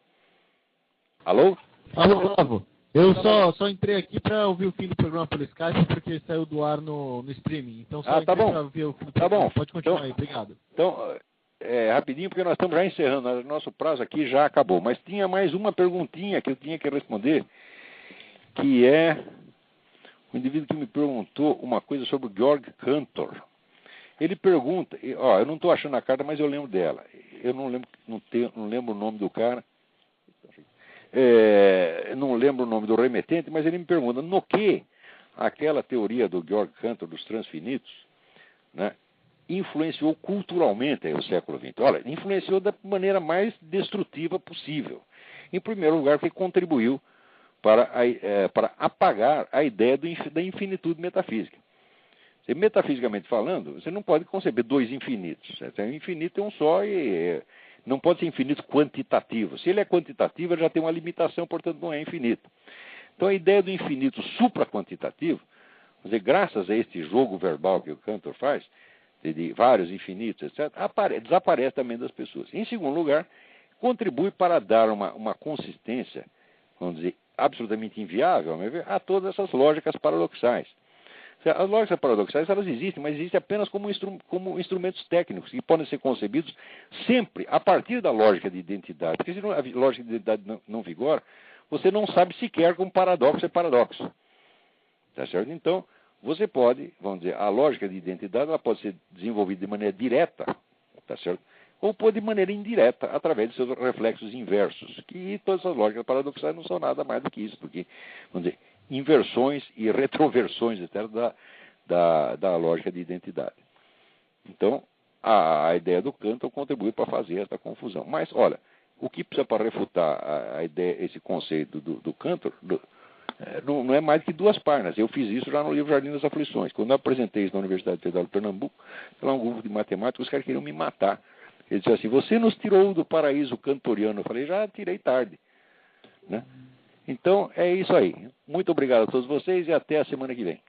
Alô? Alô, Olavo. Eu só entrei aqui para ouvir o fim do programa pelo Skype, porque saiu do ar no streaming. Então, só tá bom. Para ouvir o fim do programa. Tá bom. Pode continuar então, aí, obrigado. Então, rapidinho, porque nós estamos já encerrando. Nosso prazo aqui já acabou. Mas tinha mais uma perguntinha que eu tinha que responder, que é um indivíduo que me perguntou uma coisa sobre o Georg Cantor. Ele pergunta, eu não estou achando a carta, mas eu lembro dela. Eu não lembro o nome do cara. Não lembro o nome do remetente, mas ele me pergunta no que aquela teoria do Georg Cantor dos transfinitos, né, influenciou culturalmente o século XX. Olha, influenciou da maneira mais destrutiva possível. Em primeiro lugar, porque contribuiu para apagar a ideia da infinitude metafísica. Metafisicamente falando, você não pode conceber 2 infinitos. O infinito é um só e não pode ser infinito quantitativo. Se ele é quantitativo, ele já tem uma limitação, portanto não é infinito. Então a ideia do infinito supraquantitativo, quer dizer, graças a este jogo verbal que o Cantor faz, de vários infinitos, etc., desaparece também das pessoas. Em segundo lugar, contribui para dar uma consistência, vamos dizer, absolutamente inviável, a todas essas lógicas paradoxais. As lógicas paradoxais, elas existem, mas existem apenas como instrumentos técnicos que podem ser concebidos sempre a partir da lógica de identidade. Porque se a lógica de identidade não vigora, você não sabe sequer como paradoxo é paradoxo. Tá certo? Então, você pode, vamos dizer, a lógica de identidade ela pode ser desenvolvida de maneira direta, tá certo? Ou pode de maneira indireta, através de seus reflexos inversos. Que todas essas lógicas paradoxais não são nada mais do que isso, porque, vamos dizer, inversões e retroversões etc., da lógica de identidade. Então, a ideia do Cantor contribui para fazer essa confusão. Mas, olha, o que precisa para refutar a ideia, esse conceito do Cantor, não é mais do que 2 páginas. Eu fiz isso já no livro Jardim das Aflições. Quando eu apresentei isso na Universidade Federal de Pernambuco, lá um grupo de matemáticos, os caras queriam me matar. Eles disseram assim, você nos tirou do paraíso cantoriano. Eu falei, já tirei tarde, né? Então, é isso aí. Muito obrigado a todos vocês e até a semana que vem.